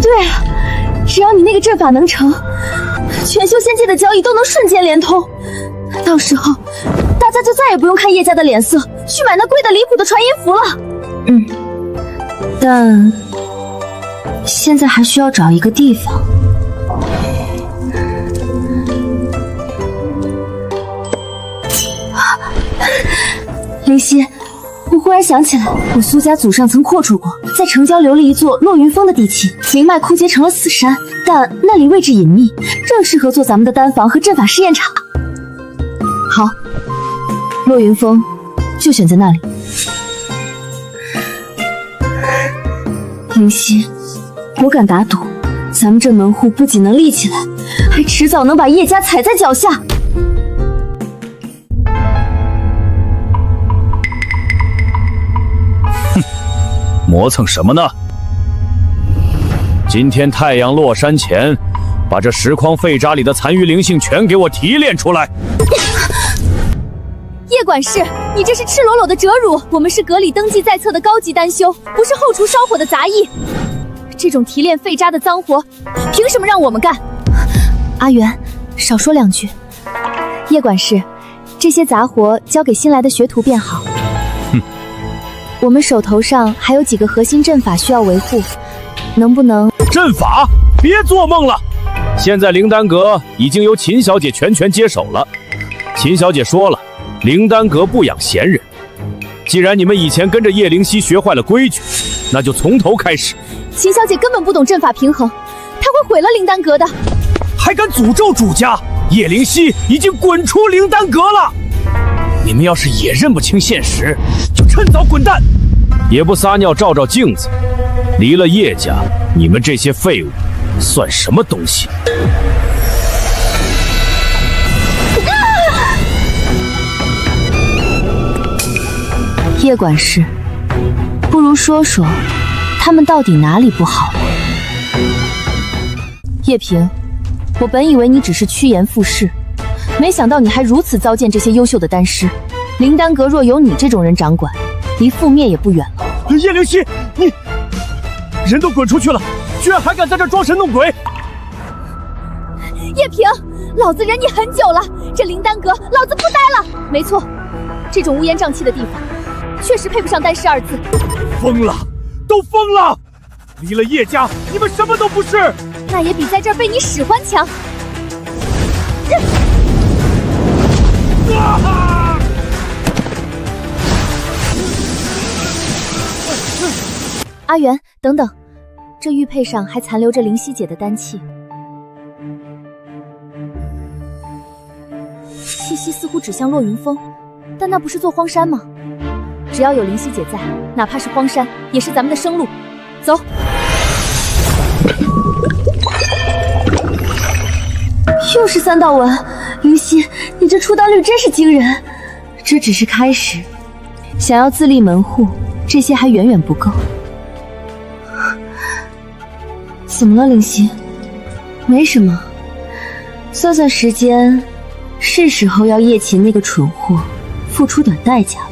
对啊，只要你那个阵法能成，全修仙界的交易都能瞬间连通，到时候大家就再也不用看叶家的脸色去买那贵得离谱的传音符了。但现在还需要找一个地方。灵犀，我忽然想起来，我苏家祖上曾阔绰过，在城郊留了一座落云峰的地契，灵脉枯竭成了死山，但那里位置隐秘，正适合做咱们的丹房和阵法试验场。好，落云峰就选在那里。灵犀，我敢打赌，咱们这门户不仅能立起来，还迟早能把叶家踩在脚下。磨蹭什么呢？今天太阳落山前，把这10筐废渣里的残余灵性全给我提炼出来。叶管事，你这是赤裸裸的折辱！我们是阁里登记在册的高级丹修，不是后厨烧火的杂役。这种提炼废渣的脏活，凭什么让我们干？阿元，少说2句。叶管事，这些杂活交给新来的学徒便好。我们手头上还有几个核心阵法需要维护，能不能……阵法？别做梦了！现在灵丹阁已经由秦小姐全权接手了。秦小姐说了，灵丹阁不养闲人。既然你们以前跟着叶灵犀学坏了规矩，那就从头开始。秦小姐根本不懂阵法平衡，她会毁了灵丹阁的。还敢诅咒主家？叶灵犀已经滚出灵丹阁了。你们要是也认不清现实，就趁早滚蛋，也不撒尿照照镜子。离了叶家，你们这些废物算什么东西？叶管事，不如说说他们到底哪里不好？叶平，我本以为你只是趋炎附势，没想到你还如此糟践这些优秀的丹师。灵丹阁若有你这种人掌管，离覆灭也不远了。叶灵犀，你人都滚出去了，居然还敢在这装神弄鬼！叶平，老子忍你很久了，这灵丹阁老子不待了。没错，这种乌烟瘴气的地方，确实配不上丹师2字。疯了，都疯了！离了叶家，你们什么都不是。那也比在这儿被你使唤强。阿元，等等，这玉佩上还残留着灵犀姐的丹气，气息似乎指向落云峰，但那不是座荒山吗？只要有灵犀姐在，哪怕是荒山，也是咱们的生路。走。又是3道纹，灵犀，你这出刀率真是惊人。这只是开始，想要自立门户，这些还远远不够。怎么了，灵犀？没什么，算算时间，是时候要叶琴那个蠢货付出点代价了。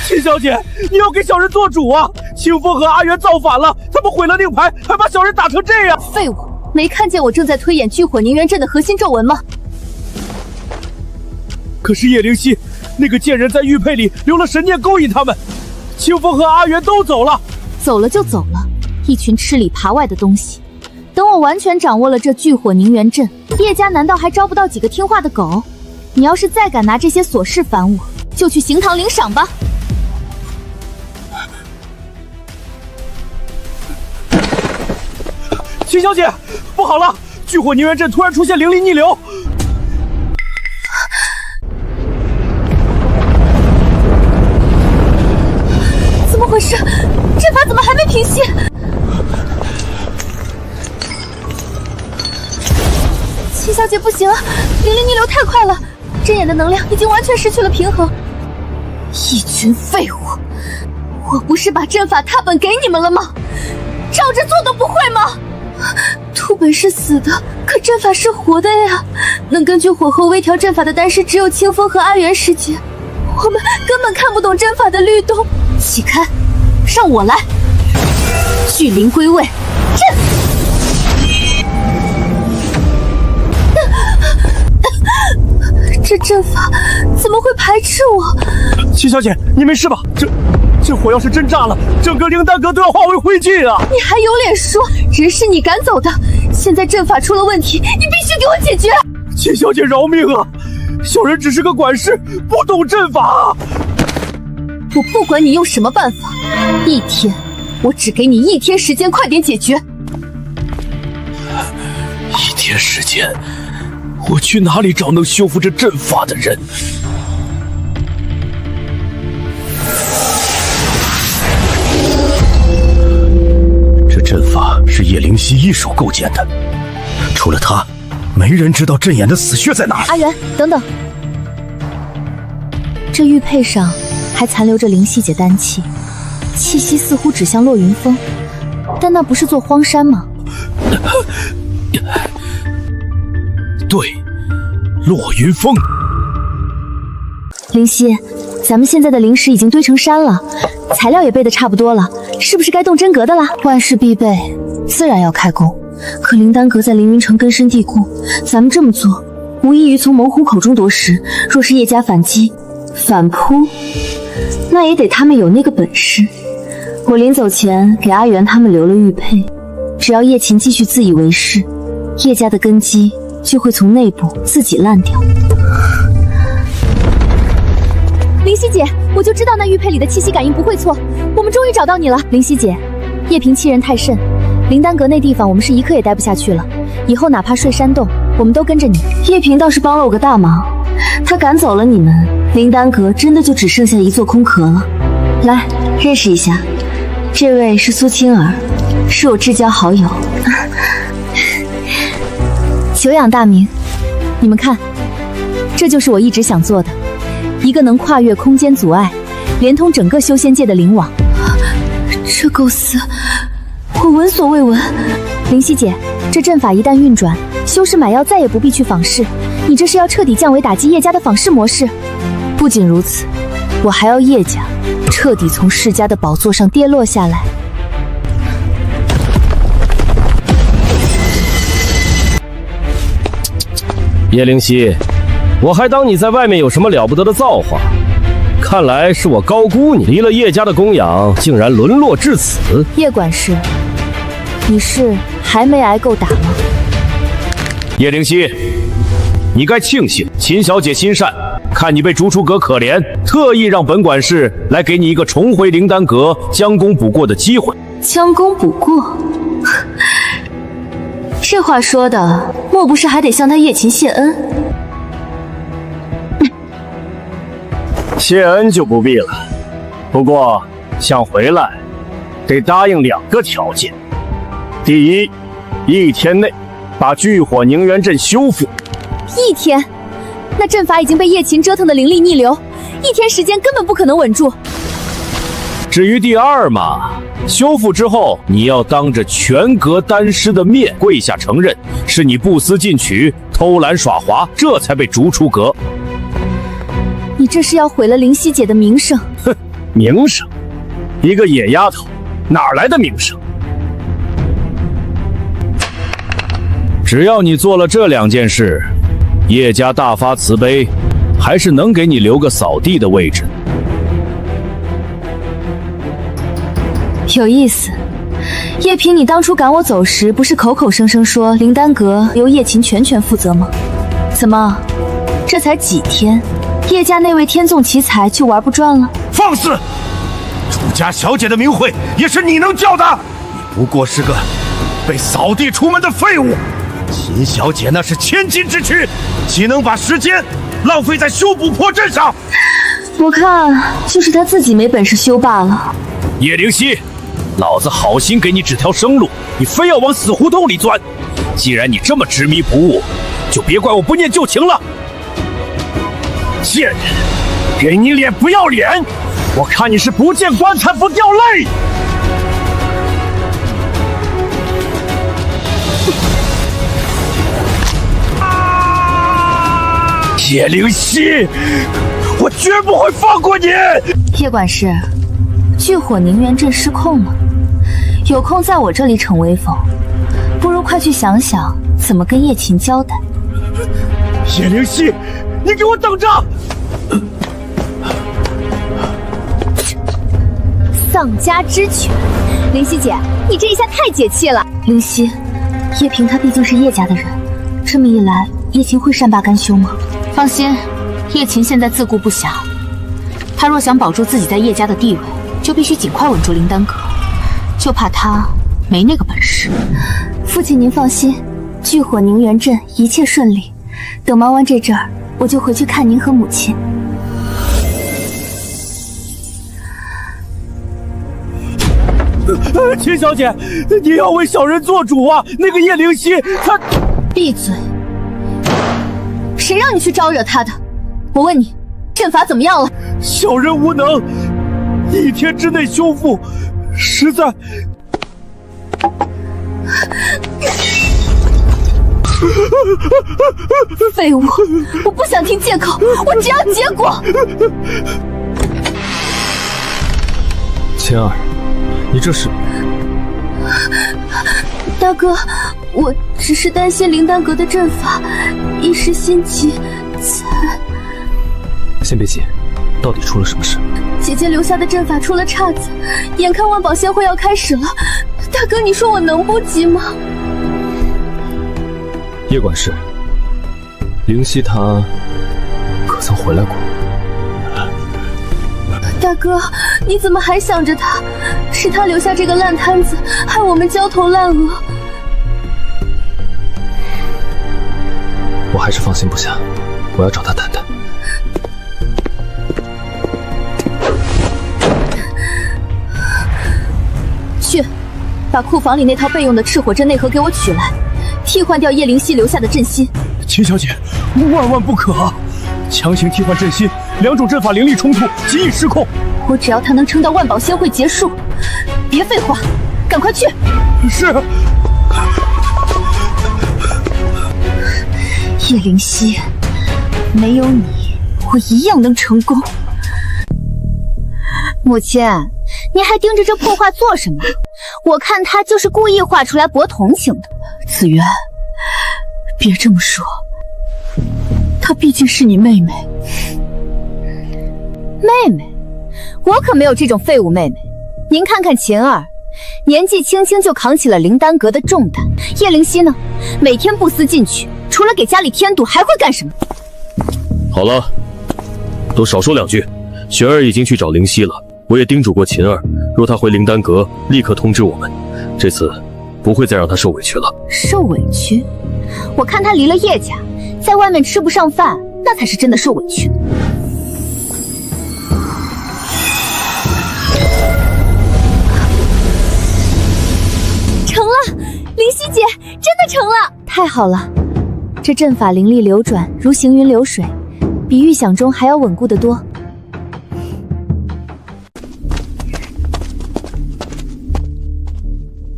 秦小姐，你要给小人做主啊！清风和阿元造反了，他们毁了令牌，还把小人打成这样。废物，没看见我正在推演聚火凝元阵的核心咒文吗？可是叶灵犀，那个贱人在玉佩里留了神念勾引他们，清风和阿元都走了。走了就走了，一群吃里扒外的东西。等我完全掌握了这聚火凝元阵，叶家难道还招不到几个听话的狗？你要是再敢拿这些琐事烦我，就去刑堂领赏吧。秦小姐，不好了！聚火凝元阵突然出现灵力逆流。怎么回事？阵法怎么还没平息？秦小姐不行啊，灵力逆流太快了，阵眼的能量已经完全失去了平衡。一群废物！我不是把阵法踏本给你们了吗？照着做都不会吗？图本是死的，可阵法是活的呀！能根据火候微调阵法的丹师只有清风和阿元师姐，我们根本看不懂阵法的律动。起开，让我来！聚灵归位，阵！这阵法怎么会排斥我？秦小姐，你没事吧？这火要是真炸了，整个灵丹阁都要化为灰烬啊！你还有脸说？人是你赶走的，现在阵法出了问题，你必须给我解决！秦小姐饶命啊！小人只是个管事，不懂阵法。我不管你用什么办法，1天，我只给你1天时间，快点解决。1天时间，我去哪里找能修复这阵法的人？这阵法是叶灵犀一手构建的，除了他，没人知道阵眼的死穴在哪。阿元，等等，这玉佩上还残留着灵犀姐丹气，气息似乎指向落云峰，但那不是座荒山吗？对，落云峰。灵犀，咱们现在的灵石已经堆成山了，材料也备得差不多了，是不是该动真格的了？万事必备，自然要开工。可灵丹阁在凌云城根深蒂固，咱们这么做，无异于从猛虎口中夺食。若是叶家反击、反扑，那也得他们有那个本事。我临走前给阿元他们留了玉佩，只要叶琴继续自以为是，叶家的根基就会从内部自己烂掉。灵犀姐，我就知道那玉佩里的气息感应不会错，我们终于找到你了。灵犀姐，叶萍欺人太甚，灵丹阁那地方我们是一刻也待不下去了，以后哪怕睡山洞，我们都跟着你。叶萍倒是帮了我个大忙，她赶走了你们，灵丹阁真的就只剩下一座空壳了。来，认识一下，这位是苏青儿，是我至交好友。久仰大名，你们看，这就是我一直想做的，一个能跨越空间阻碍，连通整个修仙界的灵网。这构思，我闻所未闻。灵犀姐，这阵法一旦运转，修士买药再也不必去访视，你这是要彻底降维打击叶家的访视模式。不仅如此，我还要叶家彻底从世家的宝座上跌落下来。叶灵犀，我还当你在外面有什么了不得的造化，看来是我高估你，离了叶家的供养，竟然沦落至此。叶管事，你是还没挨够打吗？叶灵犀，你该庆幸秦小姐心善，看你被逐出阁可怜，特意让本管事来给你一个重回灵丹阁将功补过的机会。将功补过？这话说的，莫不是还得向他叶琴谢恩？谢恩就不必了，不过想回来，得答应2个条件。第一，1天内把聚火凝元阵修复。1天？那阵法已经被叶琴折腾的灵力逆流，1天时间根本不可能稳住。至于第二嘛，修复之后，你要当着全阁丹师的面跪下承认，是你不思进取、偷懒耍滑，这才被逐出阁。你这是要毁了灵犀姐的名声。哼，名声？一个野丫头，哪来的名声？只要你做了这2件事，叶家大发慈悲，还是能给你留个扫地的位置。有意思，叶萍，你当初赶我走时，不是口口声声说灵丹阁由叶琴全负责吗？怎么，这才几天，叶家那位天纵奇才就玩不转了？放肆！楚家小姐的名讳也是你能叫的？你不过是个被扫地出门的废物。秦小姐那是千金之躯，岂能把时间浪费在修补破阵上？我看就是她自己没本事修罢了。叶灵犀，老子好心给你指条生路，你非要往死胡同里钻。既然你这么执迷不悟，就别怪我不念旧情了。贱人，给你脸不要脸！我看你是不见棺材不掉泪。叶灵犀，我绝不会放过你！叶管事，聚火凝元阵失控了，有空在我这里逞威风，不如快去想想怎么跟叶琴交代。叶灵犀，你给我等着！丧家之犬，灵犀姐，你这一下太解气了。灵犀，叶萍她毕竟是叶家的人，这么一来，叶琴会善罢甘休吗？放心，叶琴现在自顾不暇，她若想保住自己在叶家的地位，就必须尽快稳住灵丹阁，就怕她没那个本事。父亲您放心，聚火凝元阵一切顺利，等忙完这阵儿，我就回去看您和母亲。秦小姐，你要为小人做主啊！那个叶灵犀，她……闭嘴！谁让你去招惹他的？我问你，阵法怎么样了？小人无能，1天之内修复，实在……废物！我不想听借口，我只要结果。晴儿，你这是……大哥，我只是担心灵丹阁的阵法，一时心急才……先别急，到底出了什么事？姐姐留下的阵法出了岔子，眼看万宝仙会要开始了，大哥，你说我能不急吗？叶管事，灵犀她可曾回来过？大哥，你怎么还想着他？是他留下这个烂摊子，害我们焦头烂额。我还是放心不下，我要找他谈谈。去，把库房里那套备用的赤火阵内核给我取来，替换掉叶灵犀留下的阵心。秦小姐，万万不可！强行替换阵心，2种阵法灵力冲突，极易失控。我只要他能撑到万宝仙会结束，别废话，赶快去！是。叶灵犀，没有你，我一样能成功。母亲，你还盯着这破画做什么？我看他就是故意画出来博同情的。紫渊，别这么说，她毕竟是你妹妹。妹妹？我可没有这种废物妹妹。您看看秦儿，年纪轻轻就扛起了灵丹阁的重担。叶灵犀呢，每天不思进取，除了给家里添堵，还会干什么？好了，都少说2句。玄儿已经去找灵犀了，我也叮嘱过秦儿，若她回灵丹阁，立刻通知我们。这次不会再让她受委屈了。受委屈？我看她离了叶家，在外面吃不上饭，那才是真的受委屈。成了，灵犀姐，真的成了！太好了，这阵法灵力流转如行云流水，比预想中还要稳固得多。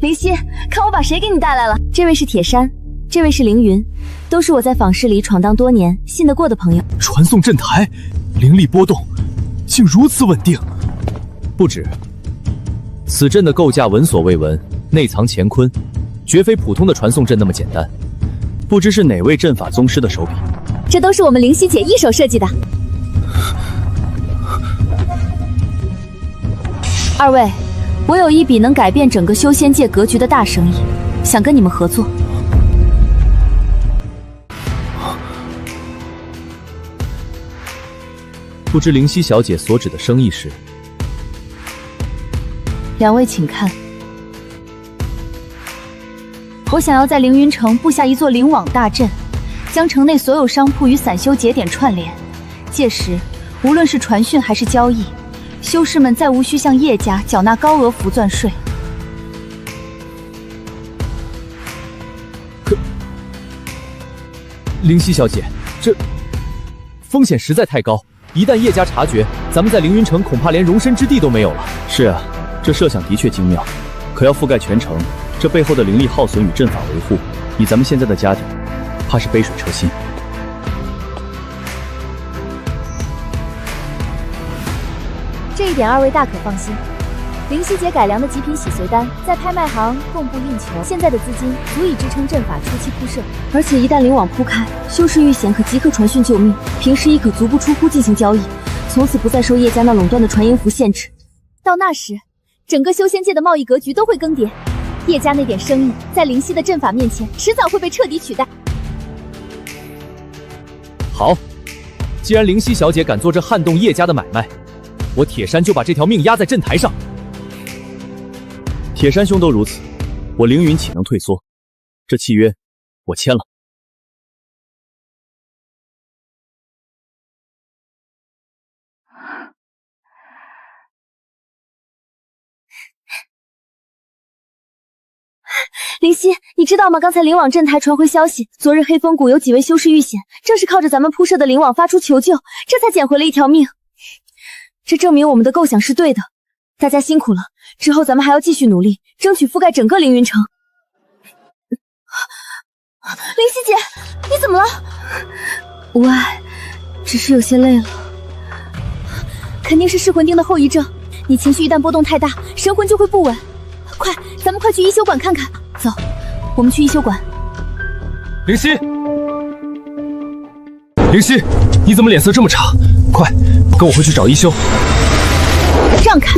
灵犀，看我把谁给你带来了？这位是铁山，这位是凌云，都是我在坊市里闯荡多年、信得过的朋友。传送阵台，灵力波动竟如此稳定。不止，此阵的构架闻所未闻，内藏乾坤，绝非普通的传送阵那么简单。不知是哪位阵法宗师的手笔？这都是我们灵犀姐一手设计的。二位，我有一笔能改变整个修仙界格局的大生意，想跟你们合作。不知灵犀小姐所指的生意是？2位请看，我想要在凌云城布下一座灵网大阵，将城内所有商铺与散修节点串联。届时，无论是传讯还是交易，修士们再无需向叶家缴纳高额符钻税。可，灵犀小姐，这风险实在太高，一旦叶家察觉，咱们在凌云城恐怕连容身之地都没有了。是啊，这设想的确精妙，可要覆盖全城，这背后的灵力耗损与阵法维护，以咱们现在的家底，怕是杯水车薪。这一点2位大可放心，灵犀姐改良的极品洗髓丹在拍卖行供不应求，现在的资金足以支撑阵法初期铺设，而且一旦灵网铺开，修士遇险可即刻传讯救命，平时亦可足不出户进行交易，从此不再受叶家那垄断的传音符限制。到那时，整个修仙界的贸易格局都会更迭，叶家那点生意在灵犀的阵法面前，迟早会被彻底取代。好，既然灵犀小姐敢做这撼动叶家的买卖，我铁山就把这条命压在阵台上。铁山兄都如此，我凌云岂能退缩？这契约我签了。灵犀，你知道吗？刚才灵网阵台传回消息，昨日黑风谷有几位修士遇险，正是靠着咱们铺设的灵网发出求救，这才捡回了一条命。这证明我们的构想是对的，大家辛苦了。之后咱们还要继续努力，争取覆盖整个凌云城。灵犀姐，你怎么了？无碍，只是有些累了。肯定是噬魂钉的后遗症，你情绪一旦波动太大，神魂就会不稳。快，咱们快去医修馆看看。走，我们去一休馆。灵犀，灵犀，你怎么脸色这么差？快，跟我回去找一休。让开！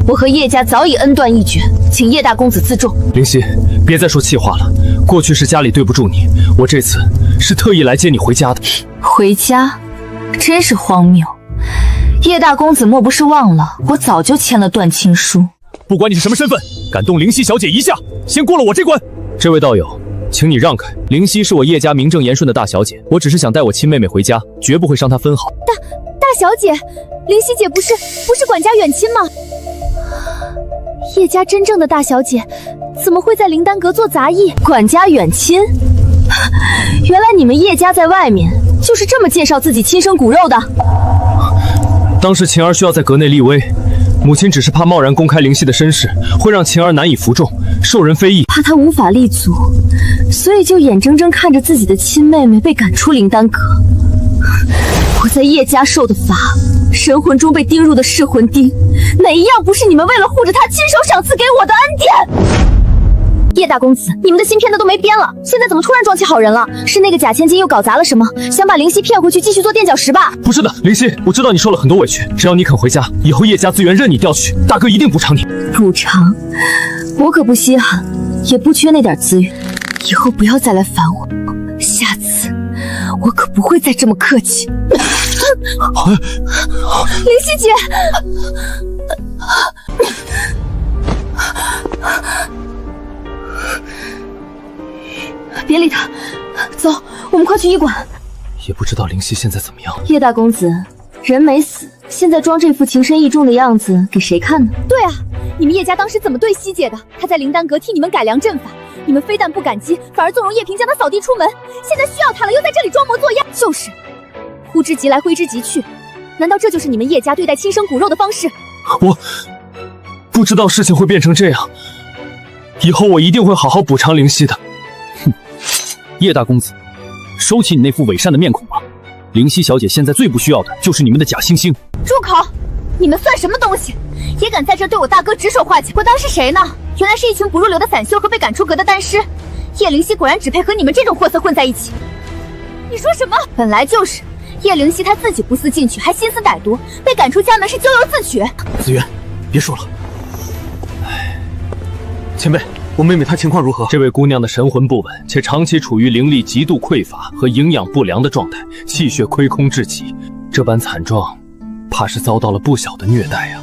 我和叶家早已恩断义绝，请叶大公子自重。灵犀，别再说气话了。过去是家里对不住你，我这次是特意来接你回家的。回家？真是荒谬！叶大公子莫不是忘了，我早就签了断亲书。不管你是什么身份，敢动灵犀小姐一下，先过了我这关。这位道友，请你让开。灵犀是我叶家名正言顺的大小姐，我只是想带我亲妹妹回家，绝不会伤她分毫。大小姐，灵犀姐不是管家远亲吗？叶家真正的大小姐，怎么会在灵丹阁做杂役？管家远亲？原来你们叶家在外面就是这么介绍自己亲生骨肉的。当时晴儿需要在阁内立威，母亲只是怕贸然公开灵犀的身世，会让晴儿难以服众，受人非议，怕她无法立足，所以就眼睁睁看着自己的亲妹妹被赶出灵丹阁。我在叶家受的罚，神魂中被钉入的噬魂钉，哪一样不是你们为了护着她亲手赏赐给我的恩典？叶大公子，你们的新片子都没编了，现在怎么突然装起好人了？是那个贾千金又搞砸了什么？想把灵犀骗回去继续做垫脚石吧？不是的，灵犀，我知道你受了很多委屈，只要你肯回家，以后叶家资源任你调取，大哥一定补偿你。补偿？我可不稀罕，也不缺那点资源。以后不要再来烦我，下次我可不会再这么客气。灵犀姐，别理他，走，我们快去医馆。也不知道灵犀现在怎么样。叶大公子，人没死，现在装这副情深意重的样子给谁看呢？对啊，你们叶家当时怎么对西姐的？她在灵丹阁替你们改良阵法，你们非但不感激，反而纵容叶萍将她扫地出门。现在需要她了，又在这里装模作样。就是，呼之即来，挥之即去。难道这就是你们叶家对待亲生骨肉的方式？我不知道事情会变成这样，以后我一定会好好补偿灵犀的。哼，叶大公子，收起你那副伪善的面孔吧。灵犀小姐现在最不需要的就是你们的假惺惺。住口！你们算什么东西？也敢在这对我大哥指手画脚？我当是谁呢？原来是一群不入流的散修和被赶出阁的丹师。叶灵犀果然只配和你们这种货色混在一起。你说什么？本来就是。叶灵犀她自己不思进取，还心思歹毒，被赶出家门是咎由自取。子渊，别说了。前辈，我妹妹她情况如何？这位姑娘的神魂不稳，且长期处于灵力极度匮乏和营养不良的状态，气血亏空至极。这般惨状，怕是遭到了不小的虐待呀。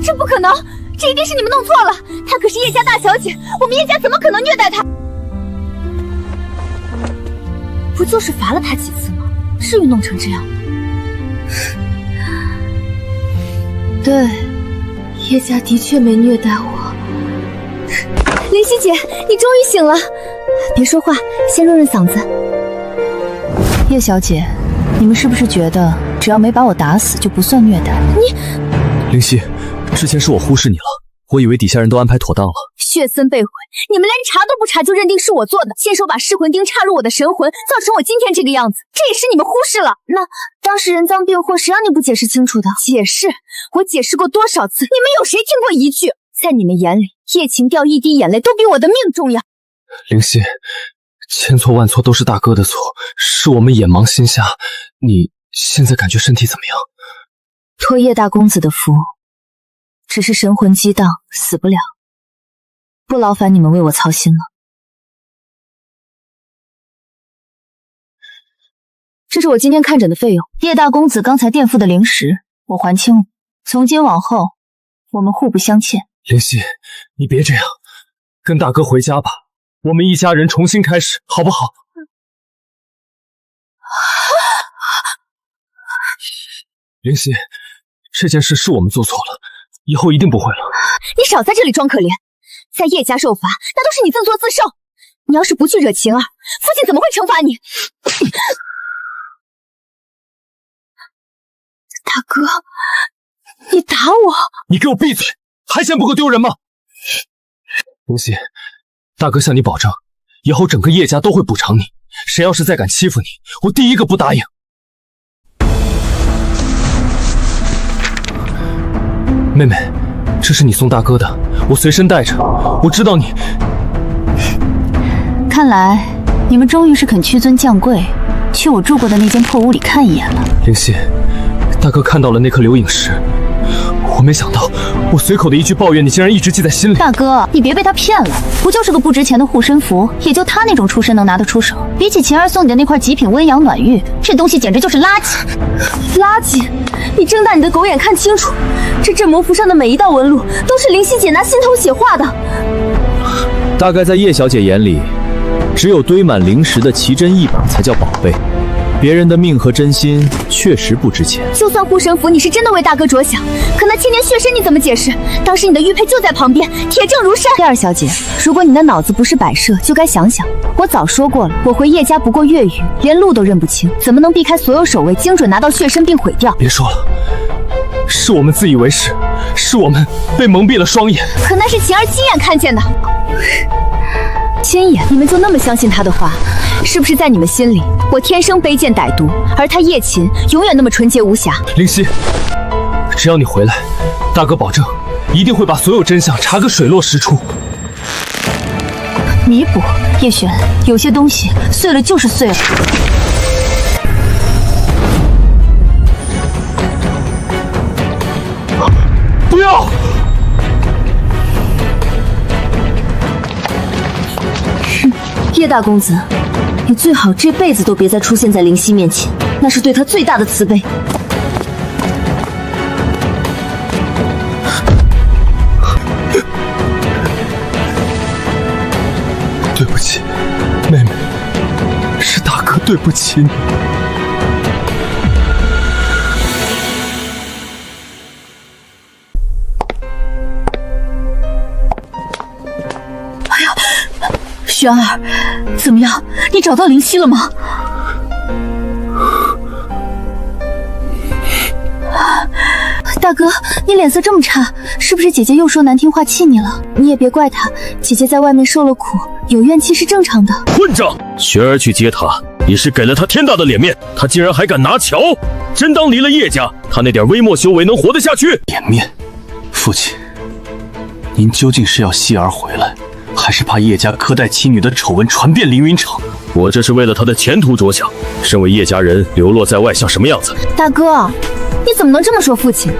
这不可能，这一定是你们弄错了。她可是叶家大小姐，我们叶家怎么可能虐待她？不就是罚了她几次吗？至于弄成这样？对，叶家的确没虐待我。灵犀姐，你终于醒了，别说话，先润润嗓子。叶小姐，你们是不是觉得只要没把我打死就不算虐待？灵犀，之前是我忽视你了，我以为底下人都安排妥当了。血森被毁，你们连查都不查就认定是我做的，亲手把噬魂钉插入我的神魂，造成我今天这个样子，这也是你们忽视了。那当时人赃并获，谁让你不解释清楚的？解释？我解释过多少次？你们有谁听过一句？在你们眼里，叶晴掉一滴眼泪都比我的命重要。灵犀，千错万错都是大哥的错，是我们眼盲心瞎。你现在感觉身体怎么样？托叶大公子的福，只是神魂激荡，死不了。不劳烦你们为我操心了。这是我今天看诊的费用，叶大公子刚才垫付的灵石，我还清了。从今往后，我们互不相欠。灵犀，你别这样，跟大哥回家吧，我们一家人重新开始，好不好？灵犀，这件事是我们做错了，以后一定不会了。你少在这里装可怜，在叶家受罚，那都是你自作自受。你要是不去惹晴儿，父亲怎么会惩罚你？大哥，你打我！你给我闭嘴！还嫌不够丢人吗？灵犀，大哥向你保证，以后整个叶家都会补偿你。谁要是再敢欺负你，我第一个不答应。妹妹，这是你送大哥的，我随身带着。我知道你。看来你们终于是肯屈尊降贵，去我住过的那间破屋里看一眼了。灵犀，大哥看到了那颗流影石，我没想到我随口的一句抱怨，你竟然一直记在心里。大哥，你别被他骗了，不就是个不值钱的护身符，也就他那种出身能拿得出手。比起晴儿送你的那块极品温阳暖玉，这东西简直就是垃圾。垃圾！你睁大你的狗眼看清楚，这镇魔符上的每一道纹路都是灵犀姐拿心头血画的。大概在叶小姐眼里，只有堆满灵石的奇珍异宝才叫宝贝，别人的命和真心确实不值钱。就算护身符你是真的为大哥着想，可那千年血身你怎么解释？当时你的玉佩就在旁边，铁证如山。叶儿小姐，如果你的脑子不是摆设，就该想想，我早说过了，我回叶家不过月余，连路都认不清，怎么能避开所有守卫，精准拿到血身并毁掉？别说了，是我们自以为是，是我们被蒙蔽了双眼。可那是晴儿亲眼看见的。亲眼？你们就那么相信他的话？是不是在你们心里，我天生卑贱歹毒，而他叶琴永远那么纯洁无瑕？灵犀，只要你回来，大哥保证一定会把所有真相查个水落石出。弥补，叶璇，有些东西碎了就是碎了。不要！叶大公子，你最好这辈子都别再出现在灵犀面前，那是对他最大的慈悲。对不起，妹妹，是大哥对不起你。璇儿，怎么样？你找到灵犀了吗？大哥，你脸色这么差，是不是姐姐又说难听话气你了？你也别怪她，姐姐在外面受了苦，有怨气是正常的。混账！璇儿去接他，也是给了他天大的脸面，他竟然还敢拿桥，真当离了叶家，他那点微末修为能活得下去？脸面，父亲，您究竟是要希儿回来，还是怕叶家苛待妻女的丑闻传遍凌云城？我这是为了他的前途着想。身为叶家人，流落在外像什么样子？大哥，你怎么能这么说父亲？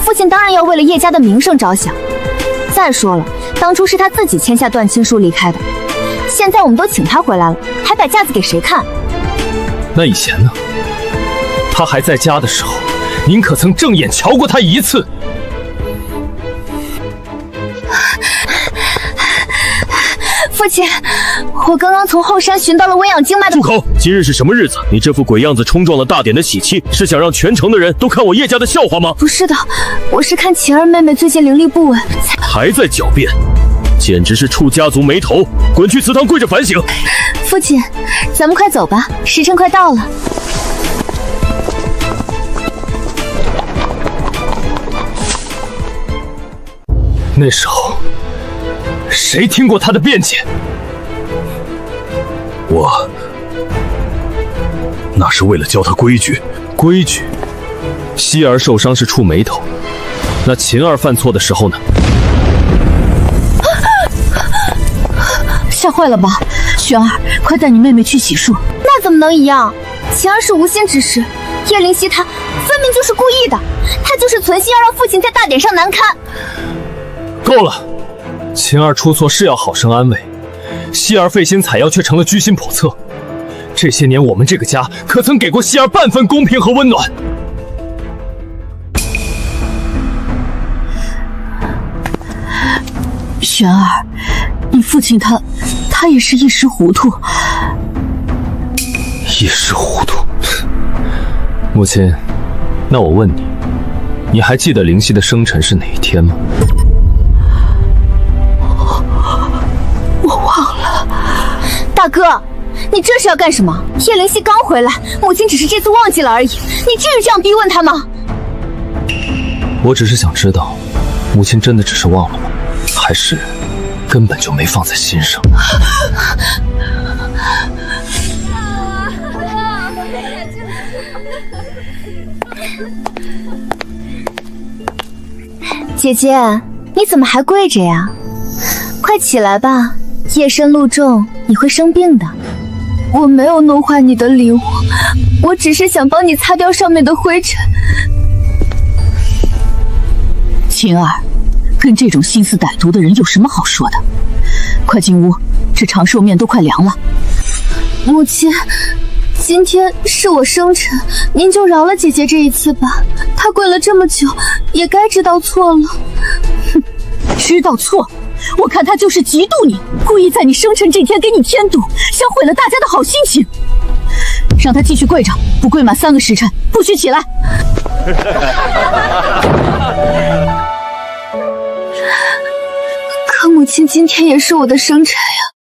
父亲当然要为了叶家的名声着想。再说了，当初是他自己签下断亲书离开的，现在我们都请他回来了，还摆架子给谁看？那以前呢？他还在家的时候，您可曾正眼瞧过他一次？父亲，我刚刚从后山寻到了温养经脉的。住口！今日是什么日子？你这副鬼样子冲撞了大典的喜气，是想让全城的人都看我叶家的笑话吗？不是的，我是看晴儿妹妹最近灵力不稳，还在狡辩，简直是触家族眉头！滚去祠堂跪着反省！父亲，咱们快走吧，时辰快到了。那时候，谁听过他的辩解？我那是为了教他规矩。规矩？希儿受伤是触眉头，那秦儿犯错的时候呢？吓坏了吧？璇儿，快带你妹妹去洗漱。那怎么能一样？晴儿是无心之失，叶灵犀她分明就是故意的，她就是存心要让父亲在大典上难堪。够了，秦儿出错是要好生安慰，希儿费心采药却成了居心叵测。这些年我们这个家可曾给过希儿半分公平和温暖？璇儿，你父亲他也是一时糊涂。一时糊涂。母亲，那我问你，你还记得灵犀的生辰是哪一天吗？我忘了。大哥，你这是要干什么？叶灵犀刚回来，母亲只是这次忘记了而已，你至于这样逼问她吗？我只是想知道，母亲真的只是忘了吗？还是根本就没放在心上？姐姐，你怎么还跪着呀？快起来吧，夜深路重，你会生病的。我没有弄坏你的礼物，我只是想帮你擦掉上面的灰尘。晴儿，跟这种心思歹毒的人有什么好说的？快进屋，这长寿面都快凉了。母亲，今天是我生辰，您就饶了姐姐这一次吧。她跪了这么久，也该知道错了。哼，知道错？我看她就是嫉妒你，故意在你生辰这天给你添堵，想毁了大家的好心情。让她继续跪着，不跪满3个时辰，不许起来。可母亲今天也是我的生辰呀。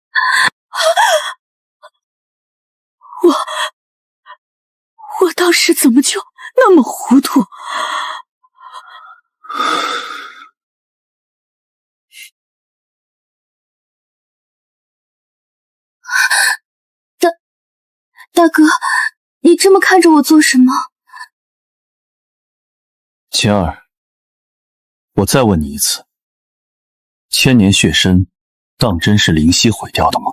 我当时怎么就那么糊涂？大哥，你这么看着我做什么？晴儿，我再问你一次，千年血参当真是灵犀毁掉的吗？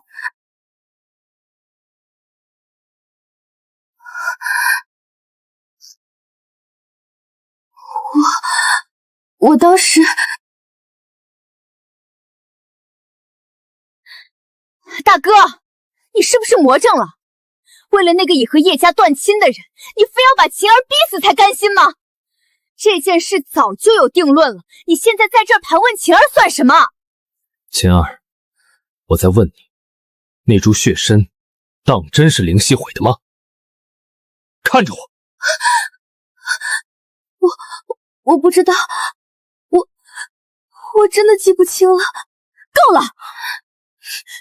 我当时……大哥，你是不是魔怔了？为了那个已和叶家断亲的人，你非要把晴儿逼死才甘心吗？这件事早就有定论了，你现在在这儿盘问晴儿算什么？晴儿，我在问你，那株血参当真是灵犀毁的吗？看着我。我不知道，我真的记不清了。够了，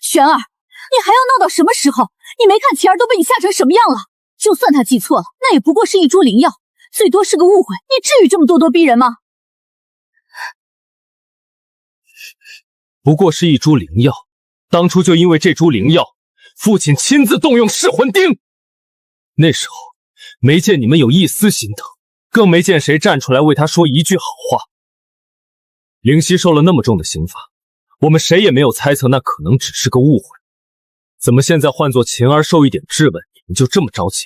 玄儿，你还要闹到什么时候？你没看晴儿都被你吓成什么样了？就算她记错了，那也不过是一株灵药，最多是个误会，你至于这么咄咄逼人吗？不过是一株灵药，当初就因为这株灵药，父亲亲自动用噬魂钉。那时候没见你们有一丝心疼，更没见谁站出来为他说一句好话。灵犀受了那么重的刑罚，我们谁也没有猜测那可能只是个误会。怎么现在换作晴儿受一点质问，你就这么着急？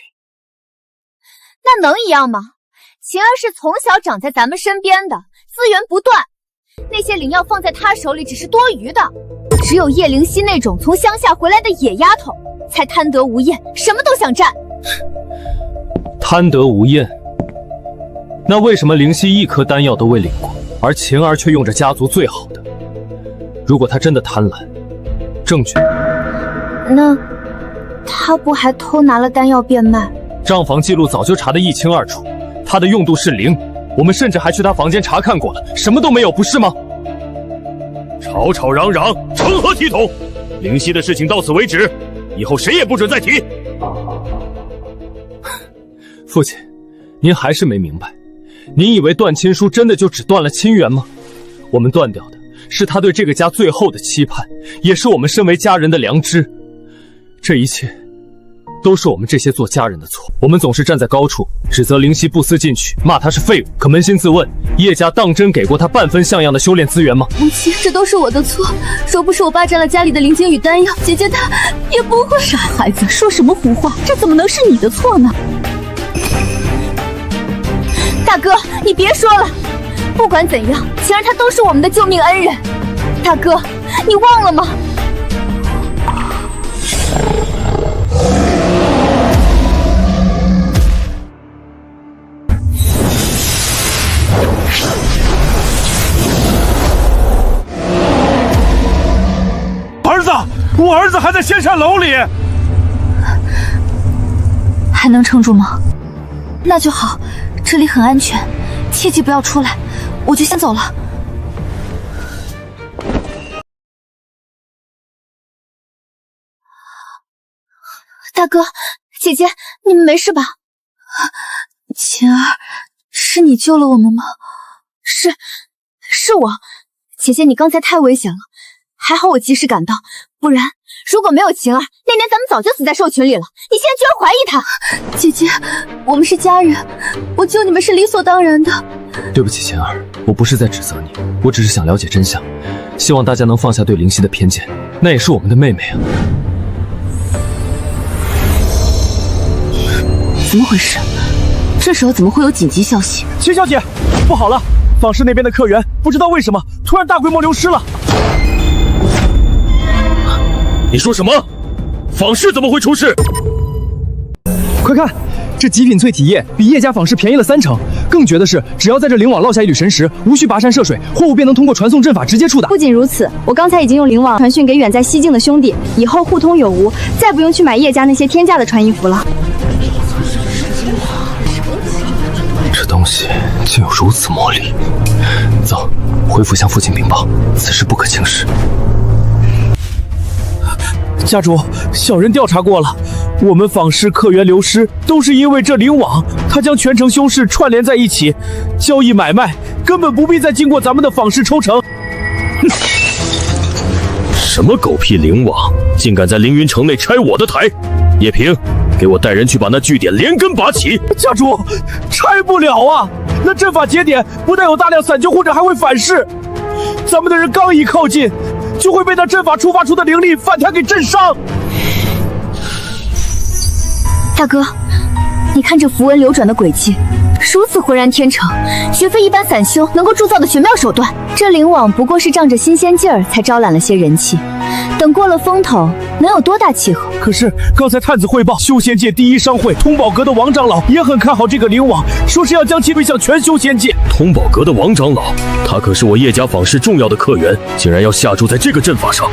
那能一样吗？晴儿是从小长在咱们身边的，资源不断，那些灵药放在她手里只是多余的。只有叶灵犀那种从乡下回来的野丫头，才贪得无厌，什么都想占。贪得无厌？那为什么灵犀一颗丹药都未领过，而晴儿却用着家族最好的？如果她真的贪婪，证据？那她不还偷拿了丹药变卖？账房记录早就查得一清二楚，她的用度是0，我们甚至还去她房间查看过了，什么都没有，不是吗？吵吵嚷嚷，成何体统？灵犀的事情到此为止，以后谁也不准再提。父亲，您还是没明白，您以为断亲书真的就只断了亲缘吗？我们断掉的是他对这个家最后的期盼，也是我们身为家人的良知。这一切都是我们这些做家人的错，我们总是站在高处指责灵犀不思进取，骂他是废物。可扪心自问，叶家当真给过他半分像样的修炼资源吗？母亲，这都是我的错，若不是我霸占了家里的灵晶与丹药，姐姐她也不会。傻孩子，说什么胡话？这怎么能是你的错呢？大哥，你别说了，不管怎样，晴儿她都是我们的救命恩人。大哥，你忘了吗？儿子，我儿子还在仙山楼里，还能撑住吗？那就好，这里很安全，切记不要出来，我就先走了。大哥，姐姐，你们没事吧？晴儿，是你救了我们吗？是我。姐姐，你刚才太危险了，还好我及时赶到，不然如果没有晴儿，那年咱们早就死在兽群里了。你现在居然怀疑她？姐姐，我们是家人，我救你们是理所当然的。对不起，晴儿，我不是在指责你，我只是想了解真相，希望大家能放下对灵犀的偏见。那也是我们的妹妹啊。怎么回事？这时候怎么会有紧急消息？秦小姐，不好了！坊市那边的客源不知道为什么突然大规模流失了。你说什么？坊市怎么会出事？快看，这极品淬体液比叶家坊市便宜了30%。更绝的是，只要在这灵网落下一缕神石，无需跋山涉水，货物便能通过传送阵法直接触达。不仅如此，我刚才已经用灵网传讯给远在西境的兄弟，以后互通有无，再不用去买叶家那些天价的传衣服了。这东西竟有如此魔力！走，回府向父亲禀报，此事不可轻视。家主，小人调查过了，我们坊市客源流失都是因为这灵网，它将全城修士串联在一起，交易买卖根本不必再经过咱们的坊市抽成。什么狗屁灵网，竟敢在凌云城内拆我的台！叶平，给我带人去把那据点连根拔起。家主，拆不了啊！那阵法节点不但有大量散救，或者还会反噬，咱们的人刚一靠近，就会被那阵法触发出的灵力反弹给震伤。大哥，你看这符文流转的轨迹，如此浑然天成，绝非一般散修能够铸造的绝妙手段。这灵网不过是仗着新鲜劲儿才招揽了些人气，等过了风头，能有多大气候？可是刚才探子汇报，修仙界第一商会通宝阁的王长老也很看好这个灵网，说是要将其推向全修仙界。通宝阁的王长老，他可是我叶家坊市重要的客源，竟然要下注在这个阵法上。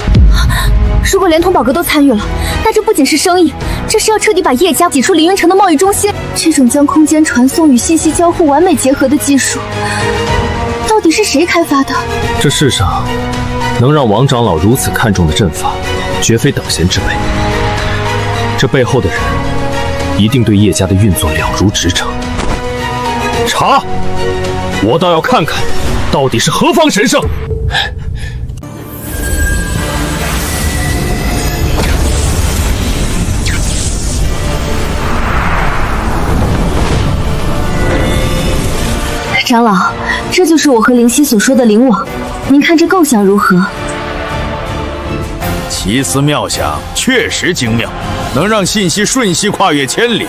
如果连通宝阁都参与了，那这不仅是生意，这是要彻底把叶家挤出凌云城的贸易中心。这种将空间传送与信息交互完美结合的技术，到底是谁开发的？这世上能让王长老如此看重的阵法，绝非等闲之辈。这背后的人一定对叶家的运作了如指掌。查！我倒要看看，到底是何方神圣！长老，这就是我和灵犀所说的灵网，您看这构想如何？奇思妙想，确实精妙，能让信息瞬息跨越千里。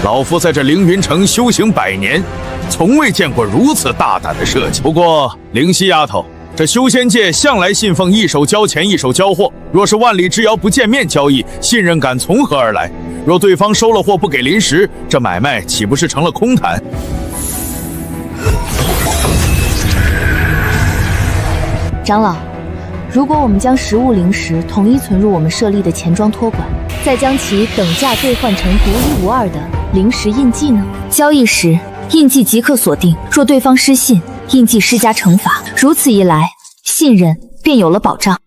老夫在这凌云城修行100年，从未见过如此大胆的设计。不过，灵犀丫头，这修仙界向来信奉一手交钱一手交货，若是万里之遥不见面交易，信任感从何而来？若对方收了货不给灵石，这买卖岂不是成了空谈？长老，如果我们将实物灵石统一存入我们设立的钱庄托管，再将其等价兑换成独一无二的灵石印记呢？交易时，印记即刻锁定，若对方失信，印记施加惩罚。如此一来，信任便有了保障。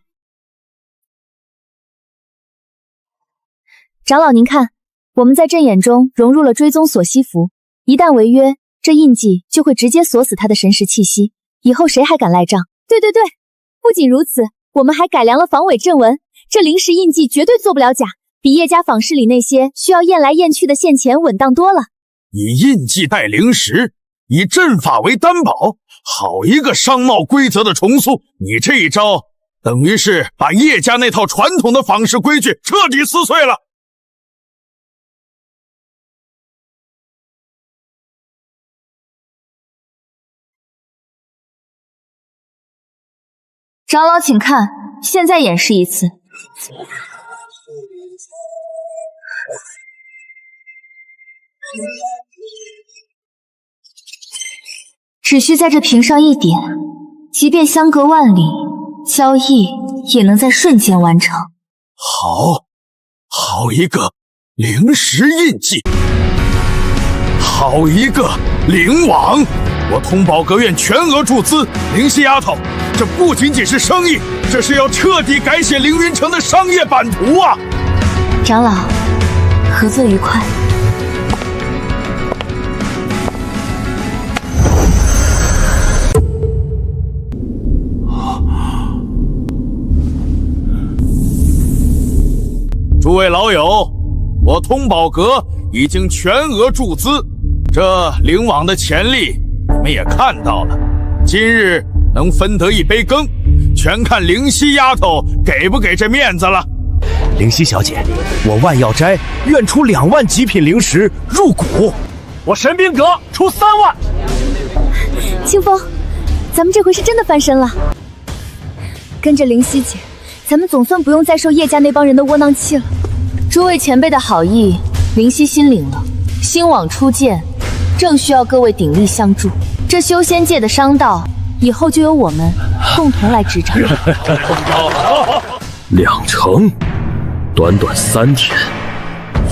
长老，您看，我们在阵眼中融入了追踪锁息符，一旦违约，这印记就会直接锁死他的神识气息，以后谁还敢赖账？对对对，不仅如此，我们还改良了防伪阵纹，这灵石印记绝对做不了假，比叶家坊市里那些需要验来验去的现钱稳当多了。以印记代灵石，以阵法为担保，好一个商贸规则的重塑！你这一招，等于是把叶家那套传统的坊市规矩彻底撕碎了。长老请看，现在演示一次。只需在这屏上一点，即便相隔万里，交易也能在瞬间完成。好一个灵石印记，好一个灵网！我通宝阁院全额注资，灵犀丫头，这不仅仅是生意，这是要彻底改写凌云城的商业版图啊！长老，合作愉快。诸位老友，我通宝阁已经全额注资，这灵网的潜力你们也看到了，今日能分得一杯羹，全看灵犀丫头给不给这面子了？灵犀小姐，我万药斋愿出2万极品灵石入股，我神兵阁出3万。清风，咱们这回是真的翻身了。跟着灵犀姐，咱们总算不用再受叶家那帮人的窝囊气了。诸位前辈的好意，灵犀心领了。星网初建，正需要各位鼎力相助。这修仙界的商道，以后就由我们共同来执掌。2成，短短3天，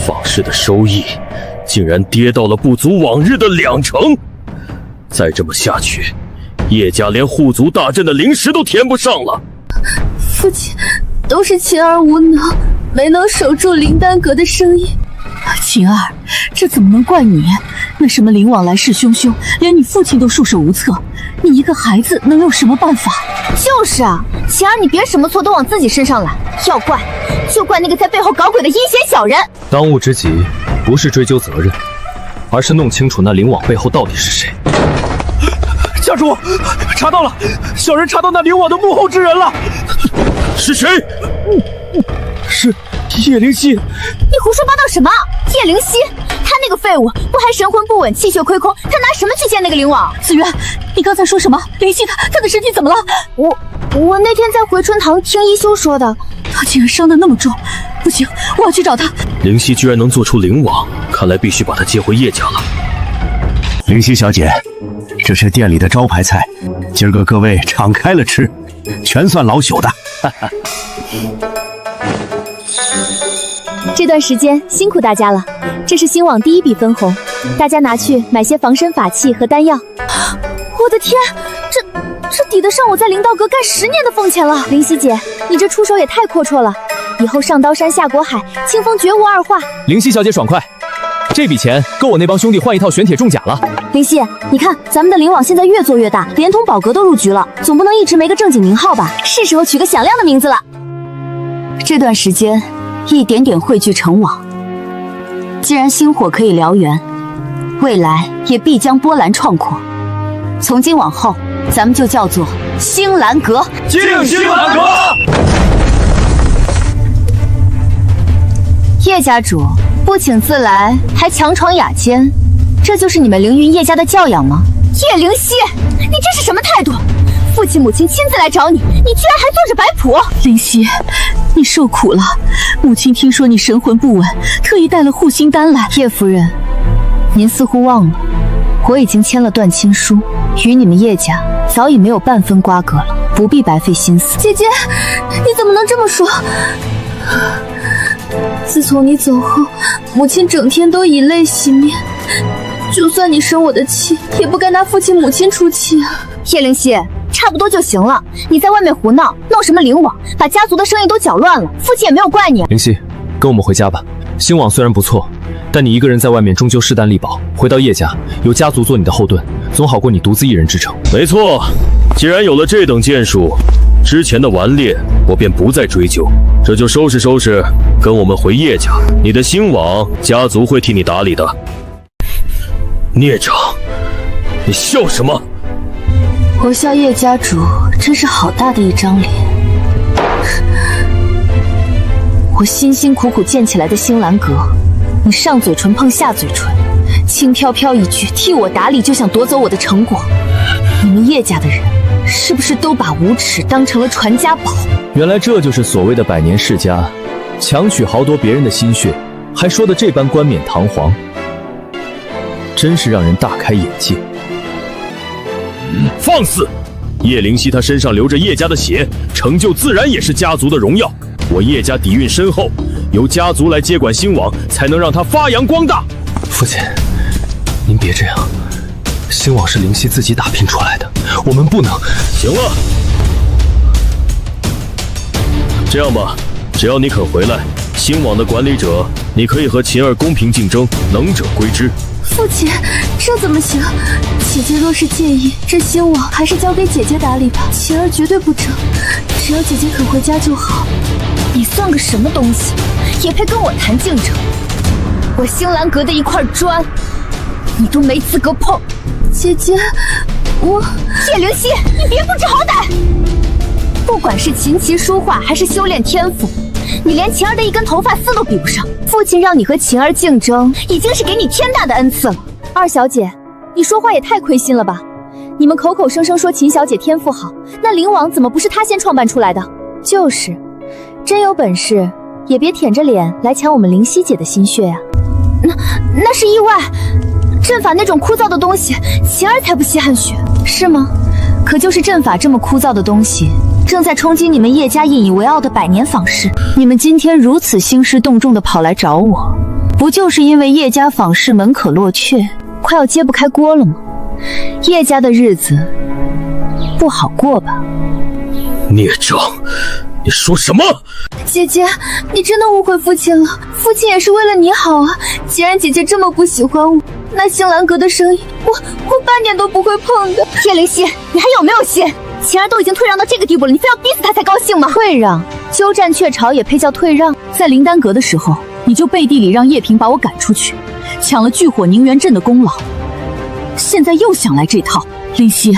坊市的收益竟然跌到了不足往日的2成。再这么下去，叶家连护族大阵的灵石都填不上了。父亲，都是琴儿无能，没能守住灵丹阁的生意。晴儿，这怎么能怪你？那什么灵网来势汹汹，连你父亲都束手无策，你一个孩子能有什么办法？就是啊，晴儿，你别什么错都往自己身上揽，要怪就怪那个在背后搞鬼的阴险小人。当务之急不是追究责任，而是弄清楚那灵网背后到底是谁。家主，查到了，小人查到那灵网的幕后之人了。是谁？是叶灵犀。你胡说八道什么？叶灵犀，他那个废物不还神魂不稳，气血亏空，他拿什么去建那个灵网？子渊，你刚才说什么？灵犀他的身体怎么了？我那天在回春堂听一休说的。他竟然伤得那么重，不行，我要去找他。灵犀居然能做出灵网，看来必须把他接回叶家了。灵犀小姐，这是店里的招牌菜，今儿个各位敞开了吃，全算老朽的。这段时间辛苦大家了，这是星网第1笔分红，大家拿去买些防身法器和丹药。我的天，这抵得上我在灵道阁干10年的俸钱了。灵犀姐，你这出手也太阔绰了，以后上刀山下国海，清风绝无二话。灵犀小姐爽快，这笔钱够我那帮兄弟换一套玄铁重甲了。灵犀，你看咱们的灵网现在越做越大，连同宝阁都入局了，总不能一直没个正经名号吧？是时候取个响亮的名字了。这段时间一点点汇聚成网，既然星火可以燎原，未来也必将波澜壮阔。从今往后，咱们就叫做星兰阁。敬星兰阁！叶家主不请自来，还强闯雅间，这就是你们凌云叶家的教养吗？叶灵犀，你这是什么态度？父亲母亲亲自来找你，你居然还做着摆谱！灵犀，你受苦了。母亲听说你神魂不稳，特意带了护心丹来。叶夫人，您似乎忘了，我已经签了断亲书，与你们叶家早已没有半分瓜葛了，不必白费心思。姐姐，你怎么能这么说？自从你走后，母亲整天都以泪洗面，就算你生我的气，也不该拿父亲母亲出气啊。叶灵犀，差不多就行了，你在外面胡闹，弄什么灵网，把家族的生意都搅乱了，父亲也没有怪你。灵犀，跟我们回家吧。星网虽然不错，但你一个人在外面终究势单力薄，回到叶家，有家族做你的后盾，总好过你独自一人支撑。没错，既然有了这等建树，之前的顽劣我便不再追究，这就收拾收拾，跟我们回叶家。你的星网家族会替你打理的。孽障，你笑什么？我笑叶家主真是好大的一张脸。我辛辛苦苦建起来的星兰阁，你上嘴唇碰下嘴唇，轻飘飘一句替我打理就想夺走我的成果，你们叶家的人是不是都把无耻当成了传家宝？原来这就是所谓的百年世家，强取豪夺别人的心血，还说得这般冠冕堂皇，真是让人大开眼界。放肆！叶灵犀他身上流着叶家的血，成就自然也是家族的荣耀。我叶家底蕴深厚，由家族来接管星网，才能让他发扬光大。父亲，您别这样，星网是灵犀自己打拼出来的，我们不能。行了，这样吧，只要你肯回来，星网的管理者，你可以和秦儿公平竞争，能者归之。父亲，这怎么行？姐姐若是介意，这星网还是交给姐姐打理吧，晴儿绝对不争，只要姐姐肯回家就好。你算个什么东西，也配跟我谈竞争？我星兰阁的一块砖，你都没资格碰。姐姐，我……叶灵犀，你别不知好歹！不管是琴棋书画还是修炼天赋，你连晴儿的一根头发丝都比不上。父亲让你和晴儿竞争，已经是给你天大的恩赐了。二小姐，你说话也太亏心了吧？你们口口声声说秦小姐天赋好，那灵网怎么不是她先创办出来的？就是，真有本事也别舔着脸来抢我们灵犀姐的心血呀！那是意外，阵法那种枯燥的东西，晴儿才不稀罕学，是吗？可就是阵法这么枯燥的东西，正在冲击你们叶家引以为傲的百年坊式。你们今天如此兴师动众地跑来找我，不就是因为叶家坊式门可罗雀，快要揭不开锅了吗？叶家的日子不好过吧？孽障，你说什么？姐姐，你真的误会父亲了，父亲也是为了你好啊。既然姐姐这么不喜欢我，那星兰阁的生意，我半点都不会碰的。叶灵犀，你还有没有心？晴儿都已经退让到这个地步了，你非要逼死她才高兴吗？退让？鸠占鹊巢也配叫退让？在灵丹阁的时候，你就背地里让叶萍把我赶出去，抢了聚火凝元阵的功劳，现在又想来这套。灵犀，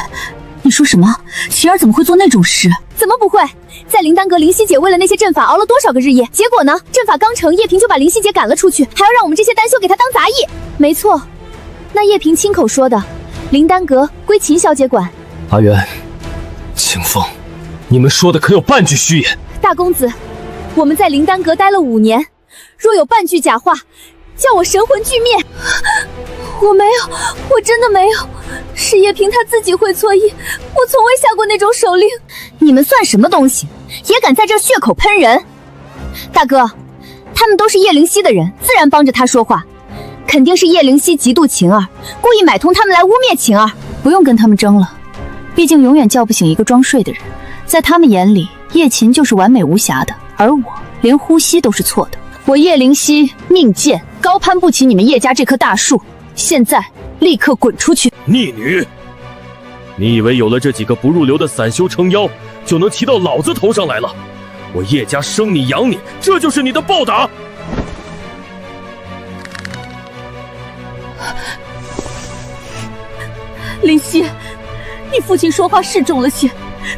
你说什么？晴儿怎么会做那种事？怎么不会？在灵丹阁，灵犀姐为了那些阵法熬了多少个日夜，结果呢？阵法刚成，叶萍就把灵犀姐赶了出去，还要让我们这些丹修给她当杂役。没错，那叶萍亲口说的，灵丹阁归秦小姐管。阿元、清风，你们说的可有半句虚言？大公子，我们在灵丹阁待了5年，若有半句假话，叫我神魂俱灭。我没有，我真的没有，是叶萍她自己会错意，我从未下过那种手令。你们算什么东西，也敢在这血口喷人？大哥，他们都是叶灵犀的人，自然帮着他说话，肯定是叶灵犀嫉妒晴儿，故意买通他们来污蔑晴儿。不用跟他们争了，毕竟永远叫不醒一个装睡的人。在他们眼里，叶琴就是完美无瑕的，而我连呼吸都是错的。我叶灵犀命贱，高攀不起你们叶家这棵大树。现在立刻滚出去！逆女，你以为有了这几个不入流的散修撑腰，就能骑到老子头上来了？我叶家生你养你，这就是你的报答！灵犀，你父亲说话是重了些，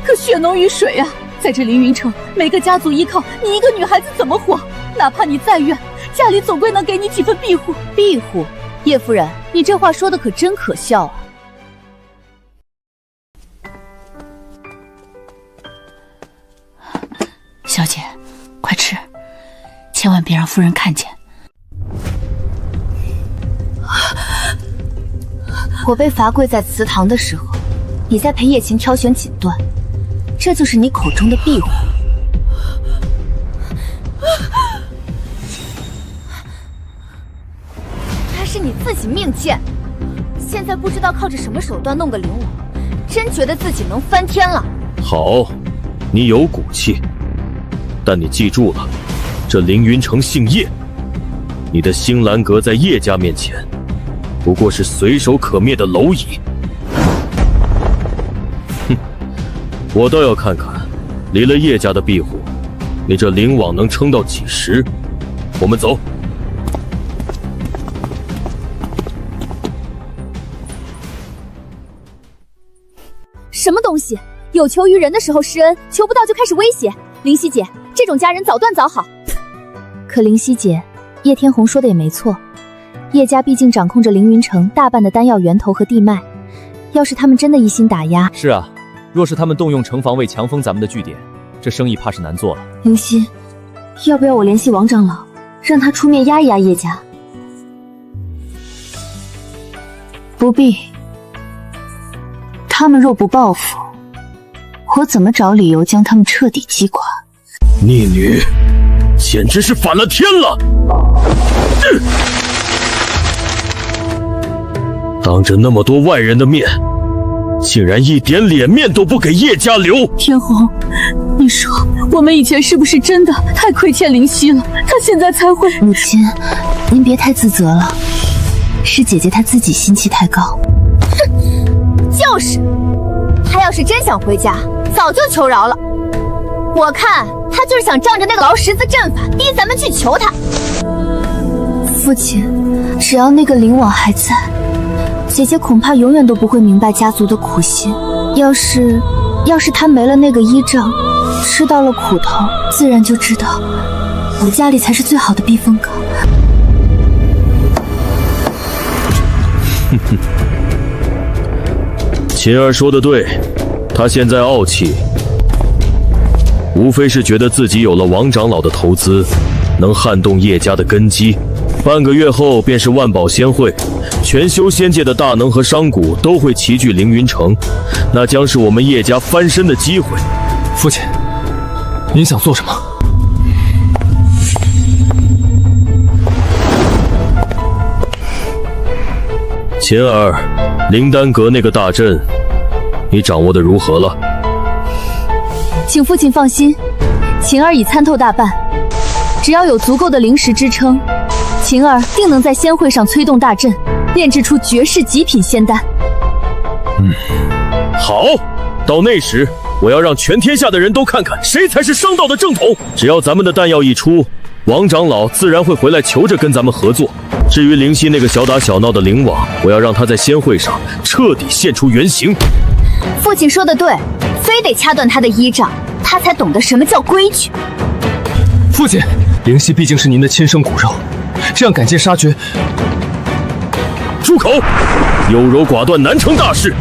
可血浓于水啊！在这凌云城，每个家族依靠，你一个女孩子怎么活？哪怕你再怨，家里总归能给你几分庇护。庇护？叶夫人，你这话说的可真可笑啊！小姐，快吃，千万别让夫人看见。我被罚跪在祠堂的时候，你在陪叶琴挑选锦缎，这就是你口中的庇护。是你自己命贱，现在不知道靠着什么手段弄个灵网，真觉得自己能翻天了。好，你有骨气，但你记住了，这凌云城姓叶，你的星兰阁在叶家面前，不过是随手可灭的蝼蚁。哼，我倒要看看，离了叶家的庇护，你这灵网能撑到几时？我们走。什么东西？有求于人的时候施恩，求不到就开始威胁。灵犀姐，这种家人早断早好。可灵犀姐，叶天红说的也没错，叶家毕竟掌控着凌云城大半的丹药源头和地脉，要是他们真的一心打压……是啊，若是他们动用城防卫强封咱们的据点，这生意怕是难做了。灵犀，要不要我联系王长老，让他出面压一压叶家？不必。他们若不报复，我怎么找理由将他们彻底击垮？逆女，简直是反了天了！当着那么多外人的面，竟然一点脸面都不给叶家留！天红，你说我们以前是不是真的太亏欠灵犀了？她现在才会……母亲，您别太自责了，是姐姐她自己心气太高。就是，他要是真想回家，早就求饶了。我看他就是想仗着那个劳什子阵法，逼咱们去求他。父亲，只要那个灵网还在，姐姐恐怕永远都不会明白家族的苦心。要是他没了那个依仗，吃到了苦头，自然就知道我家里才是最好的避风港。哼哼，秦儿说的对，他现在傲气，无非是觉得自己有了王长老的投资，能撼动叶家的根基。半个月后便是万宝仙会，全修仙界的大能和商贾都会齐聚凌云城，那将是我们叶家翻身的机会。父亲，您想做什么？秦儿，灵丹阁那个大阵，你掌握的如何了？请父亲放心，晴儿已参透大半，只要有足够的灵石支撑，晴儿定能在仙会上催动大阵，炼制出绝世极品仙丹。好，到那时我要让全天下的人都看看谁才是商道的正统。只要咱们的弹药一出，王长老自然会回来求着跟咱们合作。至于灵犀那个小打小闹的灵网，我要让他在仙会上彻底现出原形。父亲说的对，非得掐断他的衣掌，他才懂得什么叫规矩。父亲，灵犀毕竟是您的亲生骨肉，这样赶尽杀绝。住口！优柔寡断难成大事。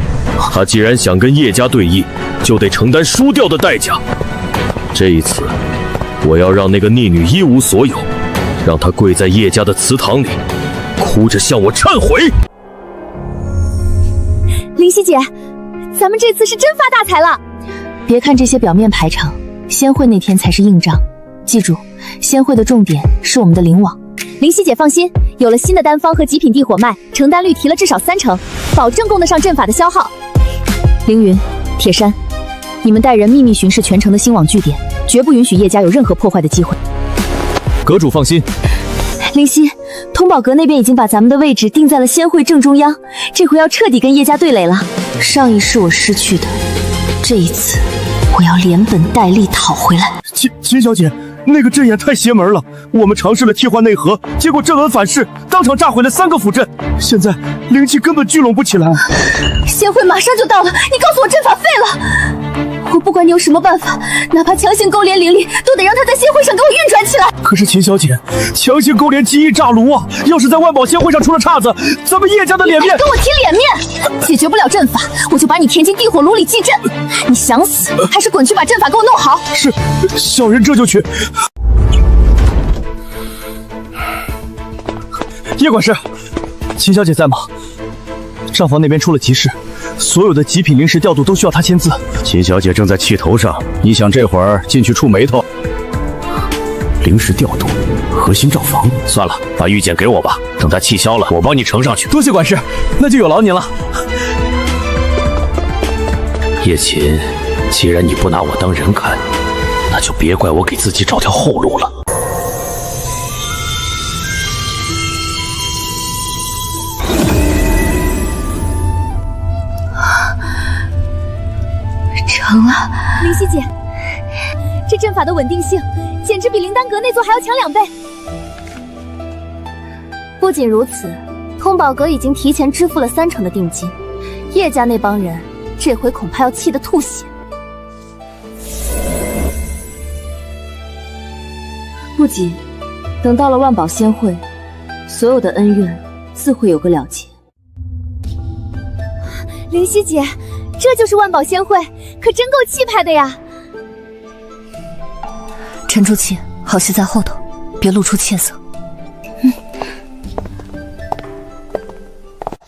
他既然想跟叶家对弈，就得承担输掉的代价。这一次，我要让那个逆女一无所有，让她跪在叶家的祠堂里，哭着向我忏悔。灵犀姐，咱们这次是真发大财了。别看这些表面排场，仙会那天才是硬仗。记住，仙会的重点是我们的灵网。灵犀姐放心，有了新的丹方和极品地火脉，承丹率提了至少30%，保证供得上阵法的消耗。凌云、铁山，你们带人秘密巡视全城的星网据点，绝不允许叶家有任何破坏的机会。阁主放心。灵犀，通宝阁那边已经把咱们的位置定在了仙会正中央，这回要彻底跟叶家对垒了。上一世我失去的，这一次我要连本带利讨回来。秦小姐，那个阵眼太邪门了，我们尝试了替换内核，结果正恩反噬，当场炸毁了3个辅阵，现在灵气根本聚拢不起来。仙会马上就到了，你告诉我阵法废了，我不管你有什么办法，哪怕强行勾连灵力，都得让他在仙会上给我运转起来。可是秦小姐，强行勾连极易炸炉啊！要是在万宝仙会上出了岔子，咱们叶家的脸面……跟我提脸面！解决不了阵法，我就把你填进地火炉里祭阵。你想死，还是滚去把阵法给我弄好？是，小人这就去。叶管事，秦小姐在吗？账房那边出了急事，所有的极品灵石调度都需要她签字。秦小姐正在气头上，你想这会儿进去触眉头？灵石调度，核心账房，算了，把玉简给我吧，等她气消了，我帮你呈上去。多谢管事，那就有劳您了。叶琴，既然你不拿我当人看，那就别怪我给自己找条后路了。成了，灵犀姐，这阵法的稳定性简直比灵丹阁那座还要强2倍。不仅如此，通宝阁已经提前支付了30%的定金，叶家那帮人这回恐怕要气得吐血。不急，等到了万宝仙会，所有的恩怨自会有个了结。灵犀姐，这就是万宝仙会，可真够气派的呀！沉住气，好戏在后头，别露出怯色。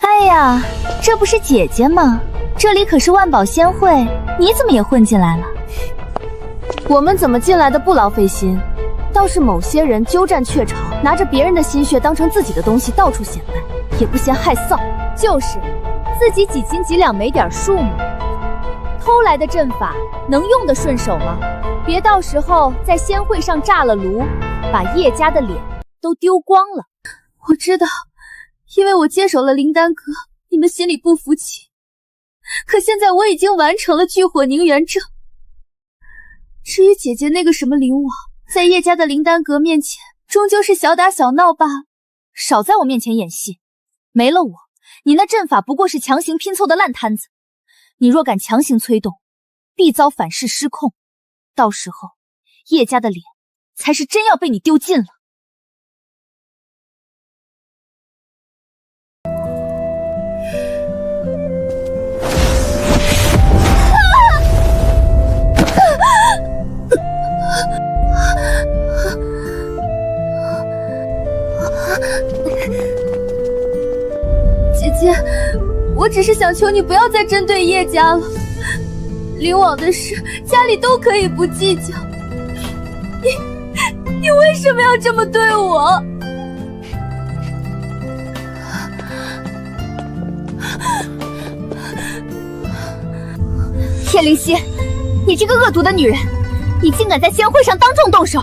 哎呀，这不是姐姐吗？这里可是万宝仙会，你怎么也混进来了？我们怎么进来的不劳费心，倒是某些人鸠占鹊巢，拿着别人的心血当成自己的东西到处显摆，也不嫌害臊。就是，自己几斤几两没点数吗？偷来的阵法能用得顺手吗？别到时候在仙会上炸了炉，把叶家的脸都丢光了。我知道，因为我接手了灵丹阁，你们心里不服气。可现在我已经完成了聚火凝元阵。至于姐姐那个什么灵网，在叶家的灵丹阁面前，终究是小打小闹罢了。少在我面前演戏，没了我，你那阵法不过是强行拼凑的烂摊子。你若敢强行催动，必遭反噬失控，到时候叶家的脸才是真要被你丢尽了。姐姐，我只是想求你不要再针对叶家了。灵网的事，家里都可以不计较。你为什么要这么对我？叶灵犀，你这个恶毒的女人，你竟敢在仙会上当众动手！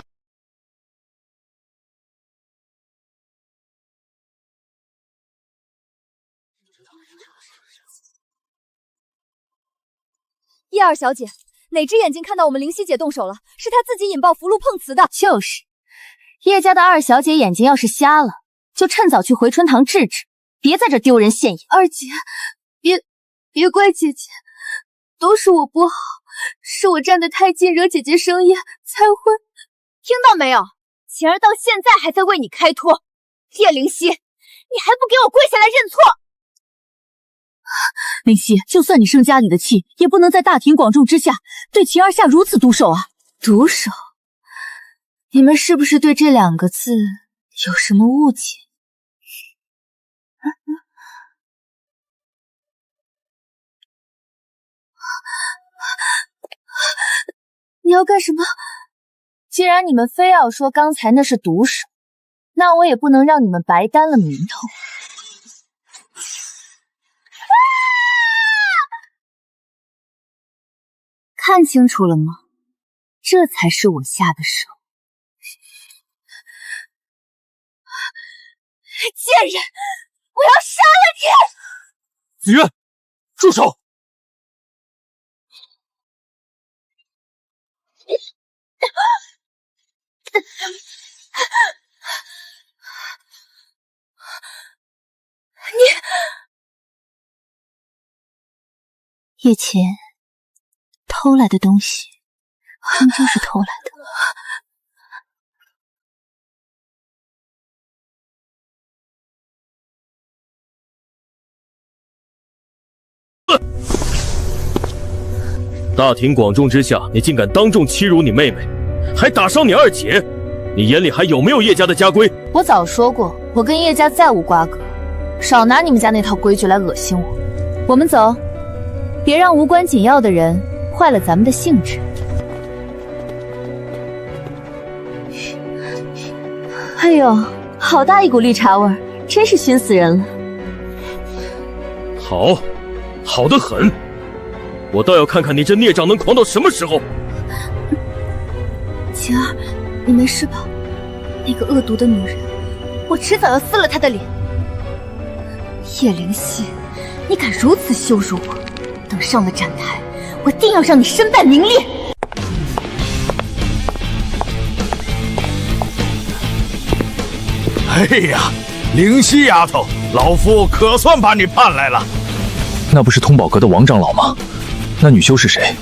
叶二小姐，哪只眼睛看到我们灵犀姐动手了？是她自己引爆符箓碰瓷的。就是，叶家的二小姐眼睛要是瞎了，就趁早去回春堂治治，别在这丢人现眼。二姐，别怪姐姐，都是我不好，是我站得太近，惹姐姐生厌，才会。听到没有？晴儿到现在还在为你开脱。叶灵犀，你还不给我跪下来认错！灵犀，就算你生家里的气，也不能在大庭广众之下对晴儿下如此毒手啊！毒手？你们是不是对这2个字有什么误解？你要干什么？既然你们非要说刚才那是毒手，那我也不能让你们白担了名头。看清楚了吗？这才是我下的手。贱人，我要杀了你！紫渊，住手！叶浅，偷来的东西终究是偷来的。大庭广众之下，你竟敢当众欺辱你妹妹，还打伤你二姐，你眼里还有没有叶家的家规？我早说过，我跟叶家再无瓜葛，少拿你们家那套规矩来恶心我。我们走，别让无关紧要的人坏了咱们的兴致。哎呦，好大一股绿茶味儿，真是熏死人了。好，好得很。我倒要看看你这孽障能狂到什么时候。晴儿，你没事吧？那个恶毒的女人，我迟早要撕了她的脸。叶灵犀，你敢如此羞辱我，等上了展台，我定要让你身败名裂。哎呀，灵犀丫头，老夫可算把你盼来了。那不是通宝阁的王长老吗？那女修是谁？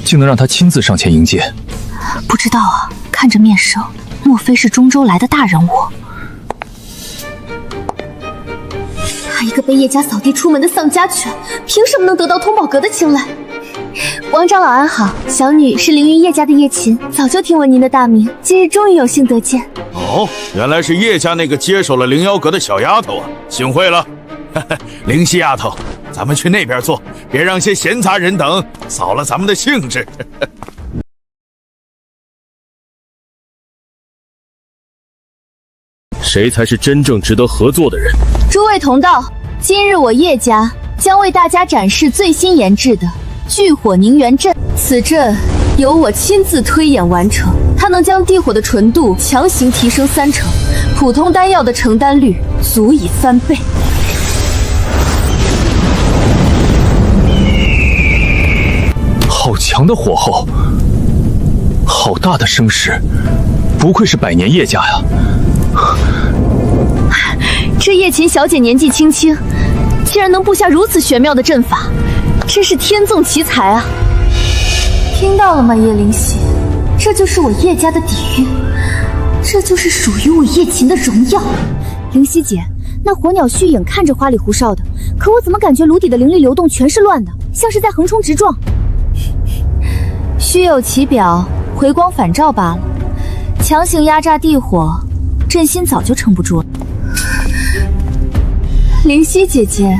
竟能让他亲自上前迎接？不知道啊，看着面生，莫非是中州来的大人物？他一个被叶家扫地出门的丧家犬，凭什么能得到通宝阁的青睐？王长老安好，小女是凌云叶家的叶琴，早就听闻您的大名，今日终于有幸得见。哦，原来是叶家那个接手了灵妖阁的小丫头啊，幸会了。灵犀丫头，咱们去那边坐，别让些闲杂人等扫了咱们的兴致。谁才是真正值得合作的人？诸位同道，今日我叶家将为大家展示最新研制的聚火凝元阵。此阵由我亲自推演完成，它能将地火的纯度强行提升3成，普通丹药的承丹率足以翻倍。好强的火候，好大的声势，不愧是100年叶家呀！这叶琴小姐年纪轻轻，竟然能布下如此玄妙的阵法，真是天纵奇才啊！听到了吗，叶灵犀？这就是我叶家的底蕴，这就是属于我叶琴的荣耀。灵犀姐，那火鸟虚影看着花里胡哨的，可我怎么感觉炉底的灵力流动全是乱的，像是在横冲直撞？虚有其表，回光返照罢了。强行压榨地火，朕心早就撑不住了。灵犀姐姐，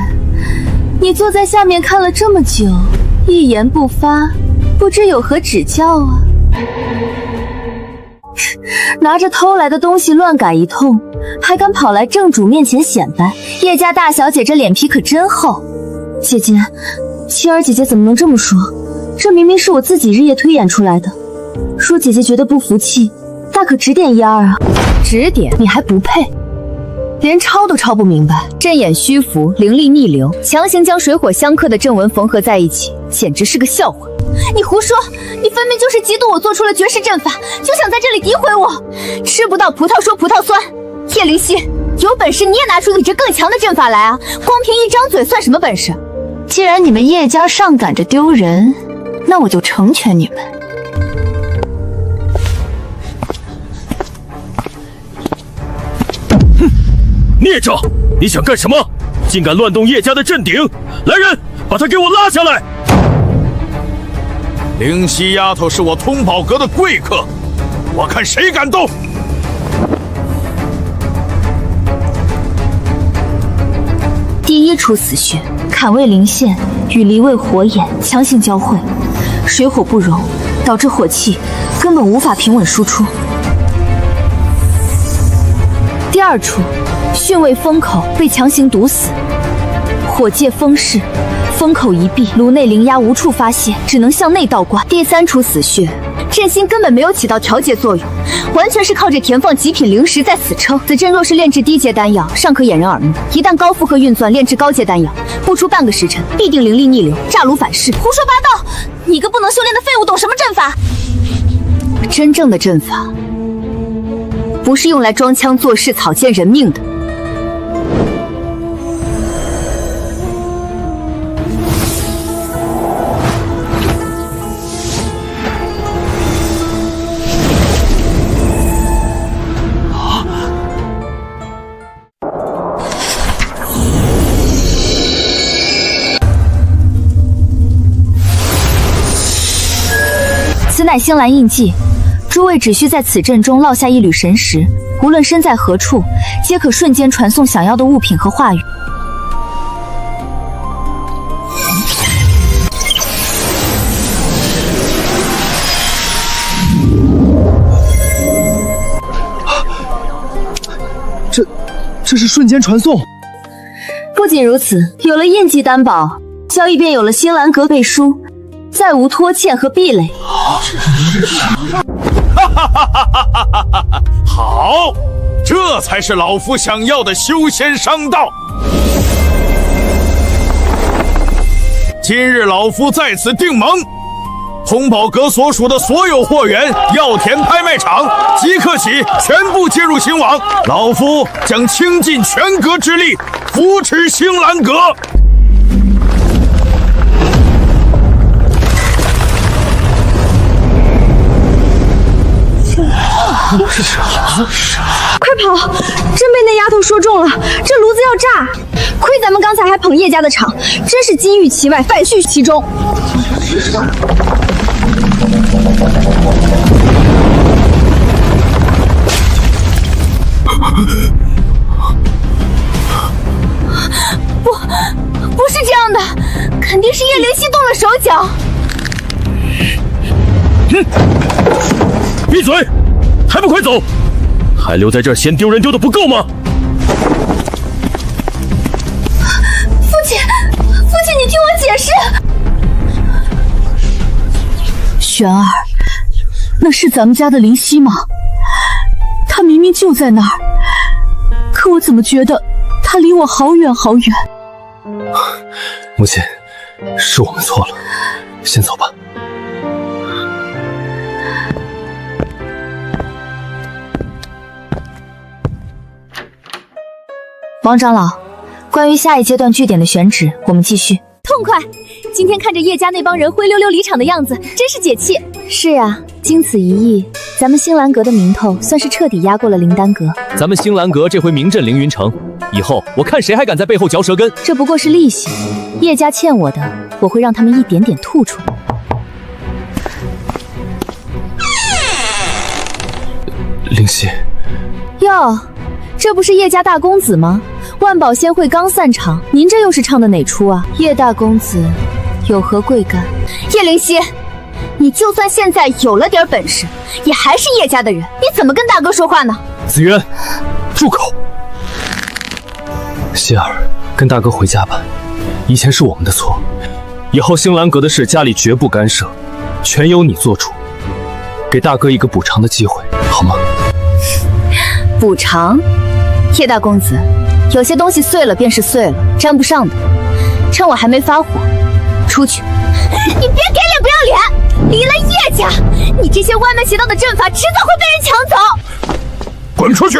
你坐在下面看了这么久，一言不发，不知有何指教啊？拿着偷来的东西乱赶一通，还敢跑来正主面前显摆，叶家大小姐这脸皮可真厚。姐姐，青儿姐姐怎么能这么说？这明明是我自己日夜推演出来的。若姐姐觉得不服气，大可指点一二啊。指点你还不配，连抄都抄不明白。阵眼虚浮，灵力逆流，强行将水火相克的阵纹缝合在一起，简直是个笑话。你胡说！你分明就是嫉妒我做出了绝世阵法，就想在这里诋毁我。吃不到葡萄说葡萄酸。叶灵犀，有本事你也拿出比这更强的阵法来啊！光凭一张嘴算什么本事？既然你们叶家上赶着丢人，那我就成全你们。哼！孽障！你想干什么？竟敢乱动叶家的阵顶！来人，把他给我拉下来！灵犀丫头是我通宝阁的贵客，我看谁敢动！第一出死穴，坎位灵线与离位火眼强行交汇，水火不容，导致火气根本无法平稳输出。第二出，巽位风口被强行堵死，火借风势，风口一闭，炉内灵压无处发泄，只能向内倒灌。第三出死穴，阵心根本没有起到调节作用，完全是靠着填放极品灵石在死撑。此阵若是炼制低阶丹药，尚可掩人耳目；一旦高负荷运算炼制高阶丹药，不出半个时辰，必定灵力逆流，炸炉反噬。胡说八道！你个不能修炼的废物，懂什么阵法？真正的阵法，不是用来装腔作势、草菅人命的。此乃星蓝印记，诸位只需在此阵中烙下一缕神石，无论身在何处，皆可瞬间传送想要的物品和话语。这是瞬间传送。不仅如此，有了印记担保，交易便有了星蓝阁背书，再无拖欠和壁垒。好，这才是老夫想要的修仙商道。今日老夫在此定盟，通宝阁所属的所有货源、药田拍卖场即刻起全部接入星网，老夫将倾尽全阁之力扶持星蓝阁。快跑！真被那丫头说中了，这炉子要炸！亏咱们刚才还捧叶家的场，真是金玉其外，败絮其中。不是这样的，肯定是叶灵犀动了手脚。闭嘴！还不快走！还留在这儿嫌丢人丢的不够吗？父亲，你听我解释。玄儿，那是咱们家的灵犀吗？他明明就在那儿，可我怎么觉得他离我好远好远？母亲，是我们错了，先走吧。王长老，关于下一阶段据点的选址，我们继续。痛快！今天看着叶家那帮人灰溜溜离场的样子，真是解气。是啊，经此一役，咱们星兰阁的名头算是彻底压过了灵丹阁。咱们星兰阁这回名震凌云城，以后我看谁还敢在背后嚼舌根。这不过是利息，叶家欠我的，我会让他们一点点吐出来。灵犀，哟，这不是叶家大公子吗？万宝仙会刚散场，您这又是唱的哪出啊？叶大公子有何贵干？叶灵犀，你就算现在有了点本事，也还是叶家的人，你怎么跟大哥说话呢？紫渊，住口！希儿，跟大哥回家吧。以前是我们的错，以后星兰阁的事家里绝不干涉，全由你做主。给大哥一个补偿的机会，好吗？补偿？叶大公子，有些东西碎了便是碎了，沾不上的。趁我还没发火，出去！你别给脸不要脸！离了叶家，你这些歪门邪道的阵法迟早会被人抢走。滚出去！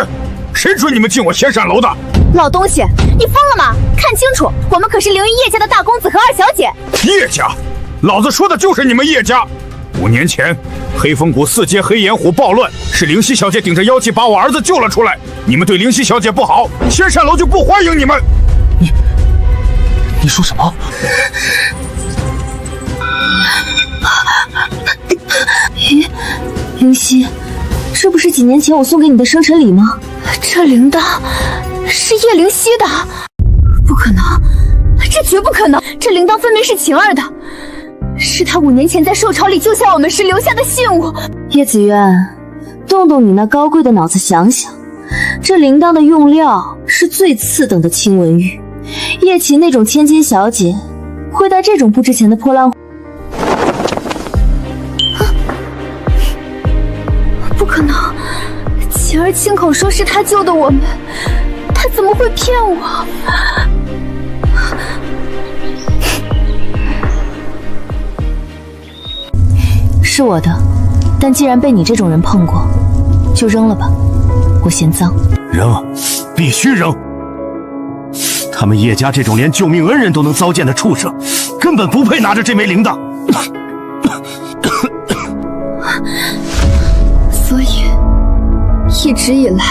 谁准你们进我仙山楼的？老东西，你疯了吗？看清楚，我们可是凌云叶家的大公子和二小姐。叶家，老子说的就是你们叶家。5年前，黑风谷4阶黑岩虎暴乱，是灵犀小姐顶着妖气把我儿子救了出来。你们对灵犀小姐不好，仙山楼就不欢迎你们。你说什么？咦，灵犀，这不是几年前我送给你的生辰礼吗？这铃铛是叶灵犀的，不可能，这绝不可能！这铃铛分明是晴儿的，是他5年前在兽巢里救下我们时留下的信物。叶子渊，动动你那高贵的脑子想想，这铃铛的用料是最次等的青纹玉，叶琴那种千金小姐会戴这种不值钱的破烂？不可能，晴儿亲口说是他救的我们，他怎么会骗我？是我的，但既然被你这种人碰过，就扔了吧，我嫌脏。扔，必须扔！他们叶家这种连救命恩人都能糟践的畜生，根本不配拿着这枚铃铛。所以，一直以来，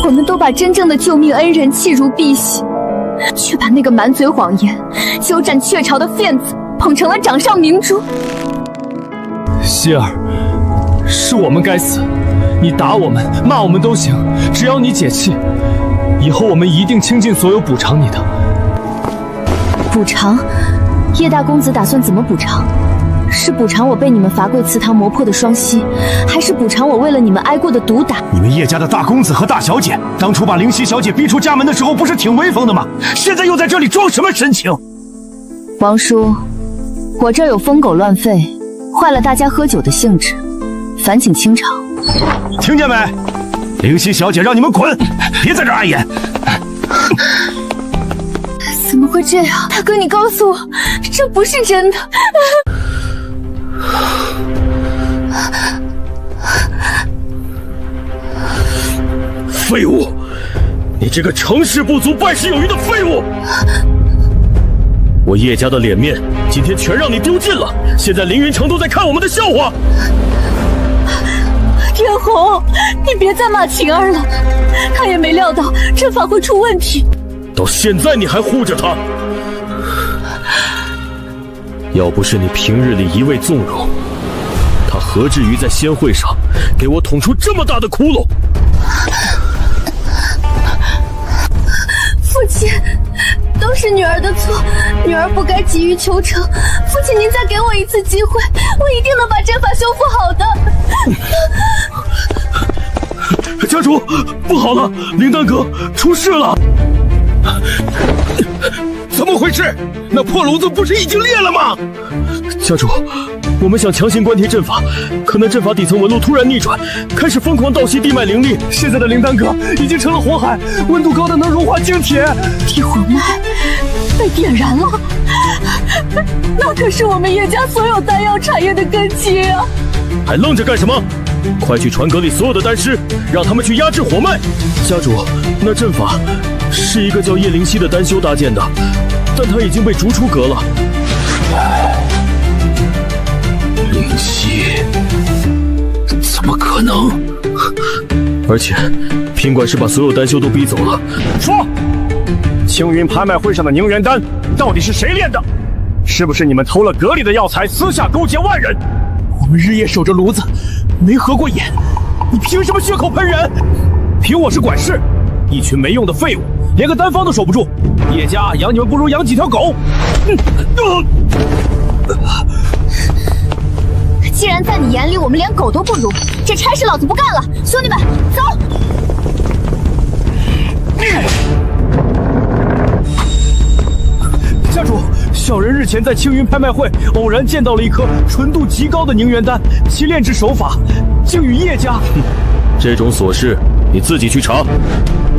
我们都把真正的救命恩人弃如敝屣，却把那个满嘴谎言、鸠占鹊巢的骗子捧成了掌上明珠。希儿，是我们该死，你打我们、骂我们都行，只要你解气，以后我们一定倾尽所有补偿你的。补偿？叶大公子打算怎么补偿？是补偿我被你们罚跪祠堂磨破的双膝，还是补偿我为了你们挨过的毒打？你们叶家的大公子和大小姐，当初把灵犀小姐逼出家门的时候，不是挺威风的吗？现在又在这里装什么神情？王叔，我这儿有疯狗乱吠，坏了大家喝酒的兴致，烦请清场。听见没？灵犀小姐让你们滚，别在这儿碍眼。怎么会这样？大哥，你告诉我，这不是真的。废物！你这个成事不足败事有余的废物！我叶家的脸面今天全让你丢尽了，现在凌云城都在看我们的笑话。天红，你别再骂晴儿了，他也没料到阵法会出问题。到现在你还护着他，要不是你平日里一味纵容，他何至于在仙会上给我捅出这么大的窟窿？父亲，都是女儿的错，女儿不该急于求成。父亲，您再给我一次机会，我一定能把阵法修复好的。家主，不好了，灵丹阁出事了！怎么回事？那破炉子不是已经裂了吗？家主，我们想强行关贴阵法，可那阵法底层纹路突然逆转，开始疯狂盗袭地脉灵力。现在的灵丹阁已经成了火海，温度高的能融化精铁。地火脉被点燃了，那可是我们叶家所有丹药产业的根基啊！还愣着干什么？快去传阁里所有的丹师，让他们去压制火脉。家主，那阵法是一个叫叶灵犀的丹修搭建的，但他已经被逐出阁了。灵犀，怎么可能？而且，品管师把所有丹修都逼走了。说，青云拍卖会上的凝元丹到底是谁炼的？是不是你们偷了阁里的药材，私下勾结外人？我们日夜守着炉子，没合过眼，你凭什么血口喷人？凭我是管事，一群没用的废物，连个丹方都守不住。叶家养你们不如养几条狗。既然在你眼里我们连狗都不如，这差事老子不干了！兄弟们，走！家主，小人日前在青云拍卖会偶然见到了一颗纯度极高的凝元丹，其炼制手法竟与叶家……这种琐事你自己去查。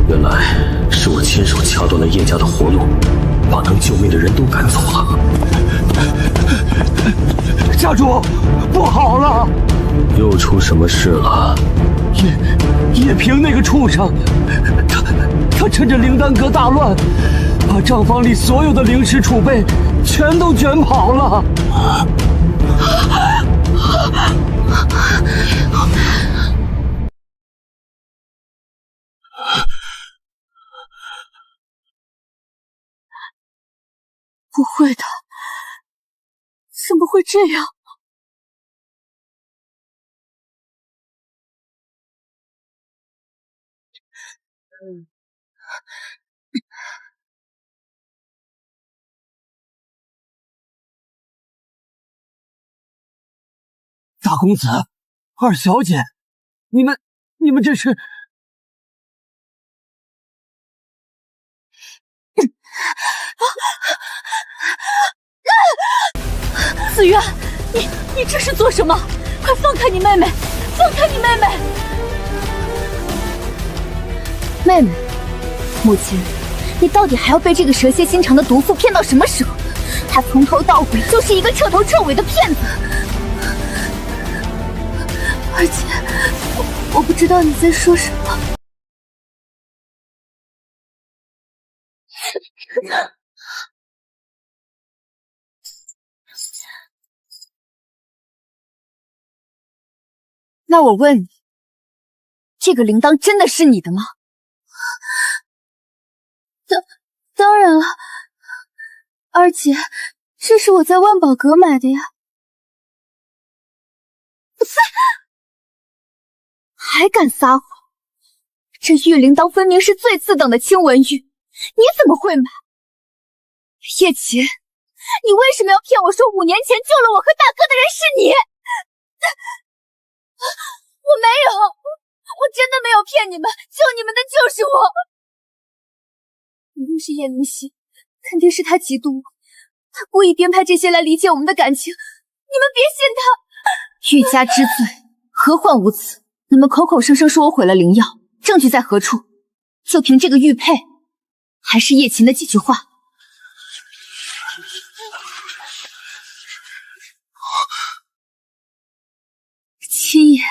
原来是我亲手掐断了叶家的活路，把能救命的人都赶走了。家主，不好了！又出什么事了？叶平那个畜生，他趁着灵丹阁大乱，把账房里所有的灵石储备全都卷跑了。不会的，怎么会这样？大公子，二小姐，你们这是？子渊，你这是做什么？快放开你妹妹！放开你妹妹！妹妹，母亲，你到底还要被这个蛇蝎心肠的毒妇骗到什么时候？她从头到尾就是一个彻头彻尾的骗子。而且，我不知道你在说什么。那我问你，这个铃铛真的是你的吗？当然了，二姐，这是我在万宝阁买的呀。还敢撒谎！这玉铃铛分明是最次等的青纹玉，你怎么会买？叶琴，你为什么要骗我说5年前救了我和大哥的人是你？我没有，我真的没有骗你们，救你们的就是我。一定是叶灵犀，肯定是他嫉妒我，他故意编排这些来离间我们的感情。你们别信他。欲加之罪，何患无辞？你们口口声声说我毁了灵药，证据在何处？就凭这个玉佩，还是叶琴的几句话？七爷，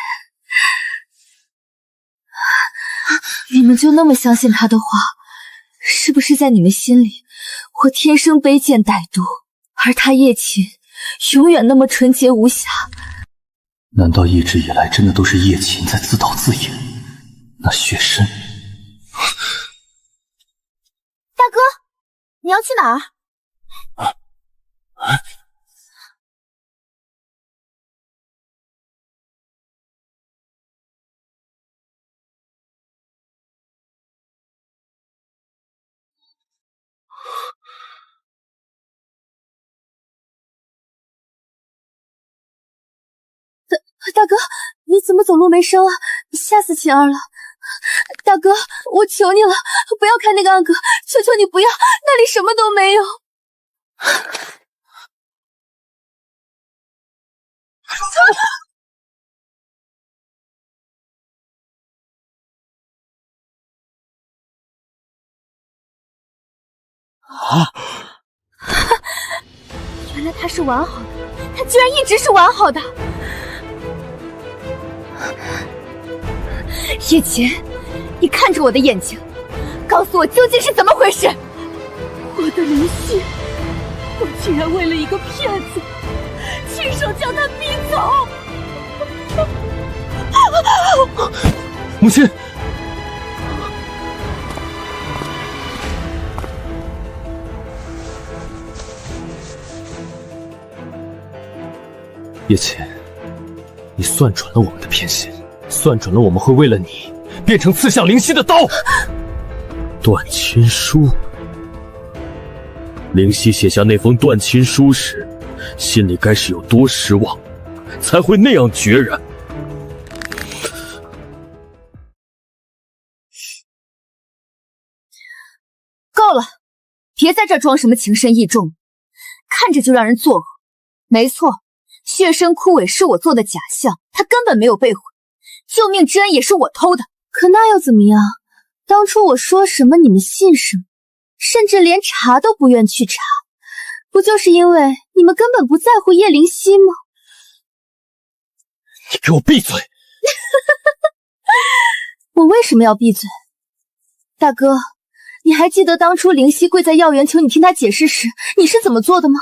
你们就那么相信他的话？是不是在你们心里，我天生卑贱歹毒，而他叶琴永远那么纯洁无瑕？难道一直以来真的都是叶琴在自导自演？那血参……大哥，你要去哪儿？大哥，你怎么走路没声啊？吓死晴儿了！大哥，我求你了，不要看那个暗格，求求你不要，那里什么都没有。原来他是完好的，他居然一直是完好的。叶琴，你看着我的眼睛，告诉我究竟是怎么回事！我的灵犀，我竟然为了一个骗子，亲手将他逼走！母亲。叶琴，你算准了我们的偏心，算准了我们会为了你变成刺向灵犀的刀。断亲书，灵犀写下那封断亲书时，心里该是有多失望，才会那样决然。够了，别在这装什么情深意重，看着就让人作呕。没错，血身枯萎是我做的假象，他根本没有被毁，救命之恩也是我偷的。可那又怎么样？当初我说什么你们信什么，甚至连查都不愿去查，不就是因为你们根本不在乎叶灵犀吗？你给我闭嘴！我为什么要闭嘴？大哥，你还记得当初灵犀跪在药园求你听他解释时，你是怎么做的吗？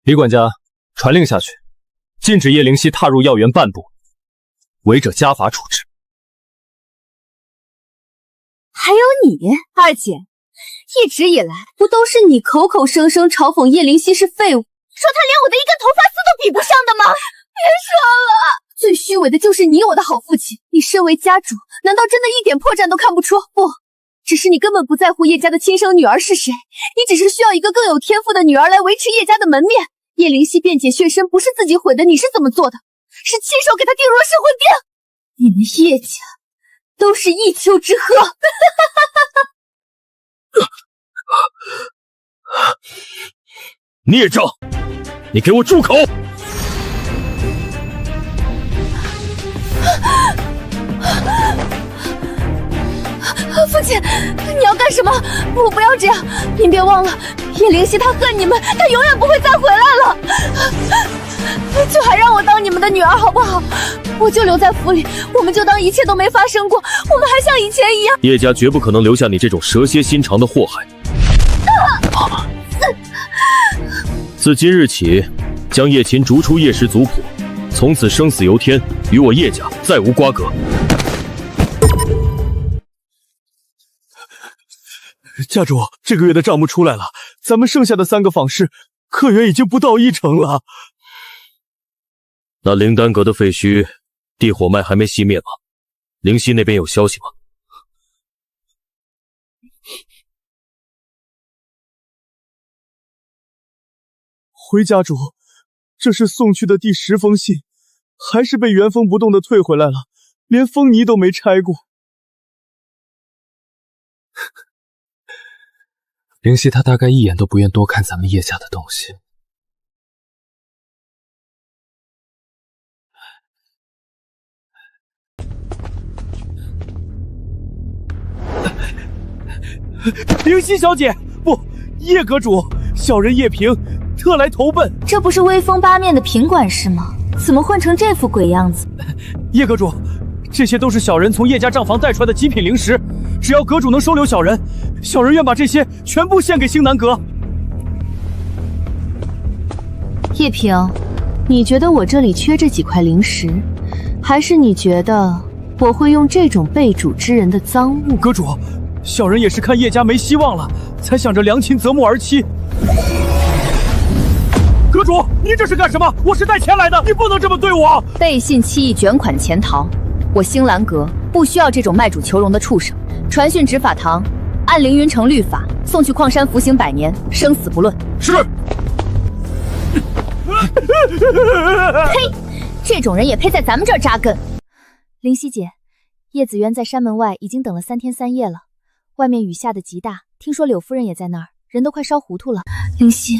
李管家，传令下去，禁止叶灵犀踏入药园半步，违者家法处置。还有你，二姐，一直以来不都是你口口声声嘲讽叶灵犀是废物，说她连我的一根头发丝都比不上的吗？别说了，最虚伪的就是你，我的好父亲。你身为家主，难道真的一点破绽都看不出？不，只是你根本不在乎叶家的亲生女儿是谁，你只是需要一个更有天赋的女儿来维持叶家的门面。叶灵犀辩解血身不是自己毁的，你是怎么做的？是亲手给她定入了噬魂殿。你们叶家都是一丘之貉。孽障，你给我住口！父亲，你要干什么？不要这样！您别忘了，叶灵犀她恨你们，她永远不会再回来了。就还让我当你们的女儿好不好？我就留在府里，我们就当一切都没发生过，我们还像以前一样。叶家绝不可能留下你这种蛇蝎心肠的祸害。自今日起，将叶琴逐出叶氏族谱，从此生死由天，与我叶家再无瓜葛。家主，这个月的账目出来了，咱们剩下的3个坊市客源已经不到1成了。那灵丹阁的废墟地火脉还没熄灭吗？灵犀那边有消息吗？回家主，这是送去的第10封信，还是被原封不动的退回来了，连封泥都没拆过。灵犀他大概一眼都不愿多看咱们叶家的东西。灵犀小姐，不，叶阁主，小人叶平特来投奔。这不是威风八面的平管事吗？怎么混成这副鬼样子？叶阁主，这些都是小人从叶家账房带出来的极品灵石，只要阁主能收留小人，小人愿把这些全部献给星南阁。叶平，你觉得我这里缺这几块灵石，还是你觉得我会用这种背主之人的赃物？阁主，小人也是看叶家没希望了，才想着良禽择木而栖。阁主，您这是干什么？我是带钱来的，你不能这么对我！背信弃义，卷款潜逃。我星兰阁不需要这种卖主求荣的畜生。传讯执法堂，按凌云城律法送去矿山服刑100年，生死不论。是。呸！这种人也配在咱们这儿扎根？灵犀姐，叶子渊在山门外已经等了3天3夜了，外面雨下的极大，听说柳夫人也在那儿，人都快烧糊涂了。灵犀，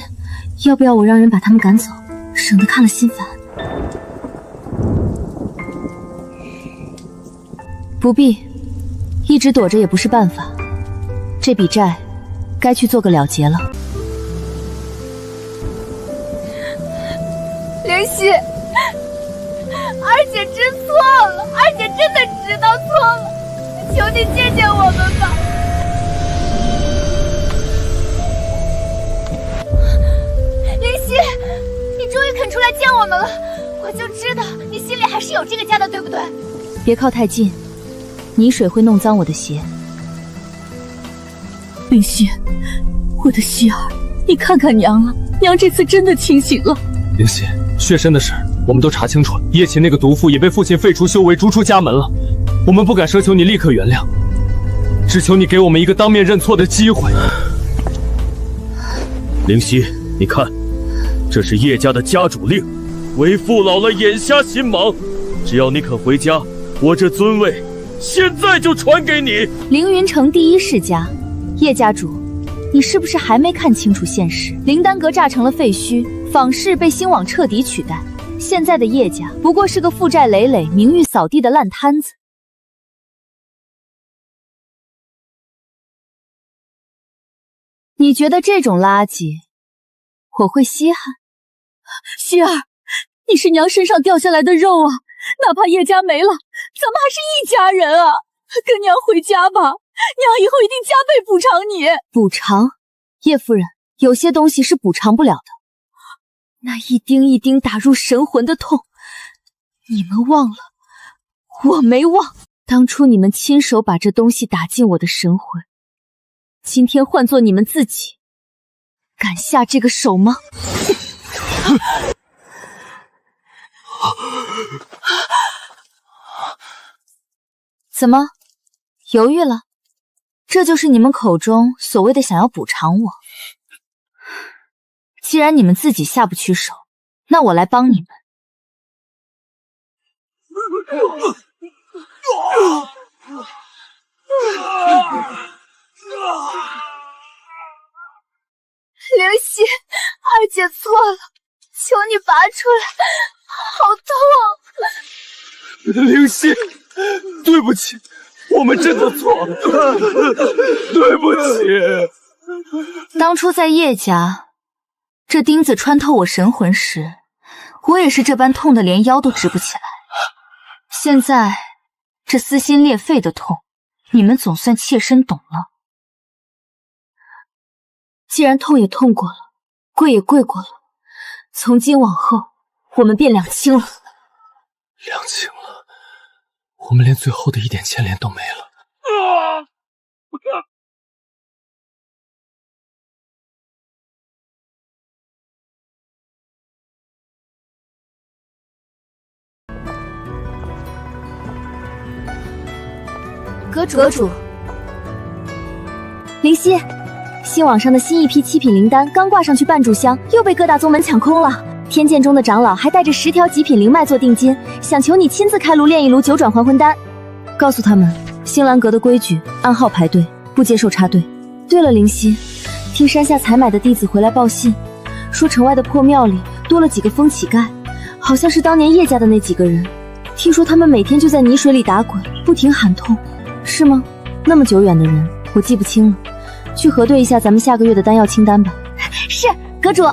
要不要我让人把他们赶走，省得看了心烦？不必，一直躲着也不是办法。这笔债，该去做个了结了。灵犀，二姐知错了，二姐真的知道错了，求你见见我们吧。灵犀，你终于肯出来见我们了，我就知道你心里还是有这个家的，对不对？别靠太近，泥水会弄脏我的鞋。灵溪，我的希儿，你看看娘啊，娘这次真的清醒了。灵溪，血身的事我们都查清楚了，叶琴那个毒妇也被父亲废除修为，逐出家门了。我们不敢奢求你立刻原谅，只求你给我们一个当面认错的机会。灵溪，你看，这是叶家的家主令，为父老了眼瞎心盲，只要你肯回家，我这尊位现在就传给你。凌云城第一世家，叶家主，你是不是还没看清楚现实？灵丹阁炸成了废墟，坊市被星网彻底取代，现在的叶家不过是个负债累累、名誉扫地的烂摊子。你觉得这种垃圾我会稀罕？希儿，你是娘身上掉下来的肉啊，哪怕叶家没了，咱们还是一家人啊！跟娘回家吧，娘以后一定加倍补偿你。补偿？叶夫人，有些东西是补偿不了的。那一丁一丁打入神魂的痛，你们忘了，我没忘。当初你们亲手把这东西打进我的神魂，今天换作你们自己，敢下这个手吗？怎么，犹豫了？这就是你们口中所谓的想要补偿我。既然你们自己下不去手，那我来帮你们。灵溪，二姐错了，求你拔出来，好痛！灵溪，对不起，我们真的错了，对不起。当初在叶家，这钉子穿透我神魂时，我也是这般痛得连腰都直不起来。现在这撕心裂肺的痛，你们总算切身懂了。既然痛也痛过了，跪也跪过了，从今往后，我们便两清了。两清了？我们连最后的一点牵连都没了。阁主，灵溪，新网上的新一批7品灵丹刚挂上去半炷香，又被各大宗门抢空了。天剑中的长老还带着10条极品灵脉做定金，想求你亲自开炉炼一炉9转还魂丹。告诉他们，星兰阁的规矩，按号排队，不接受插队。对了，灵溪，听山下采买的弟子回来报信，说城外的破庙里多了几个疯乞丐，好像是当年叶家的那几个人。听说他们每天就在泥水里打滚，不停喊痛。是吗？那么久远的人，我记不清了。去核对一下咱们下个月的丹药清单吧。是，阁主。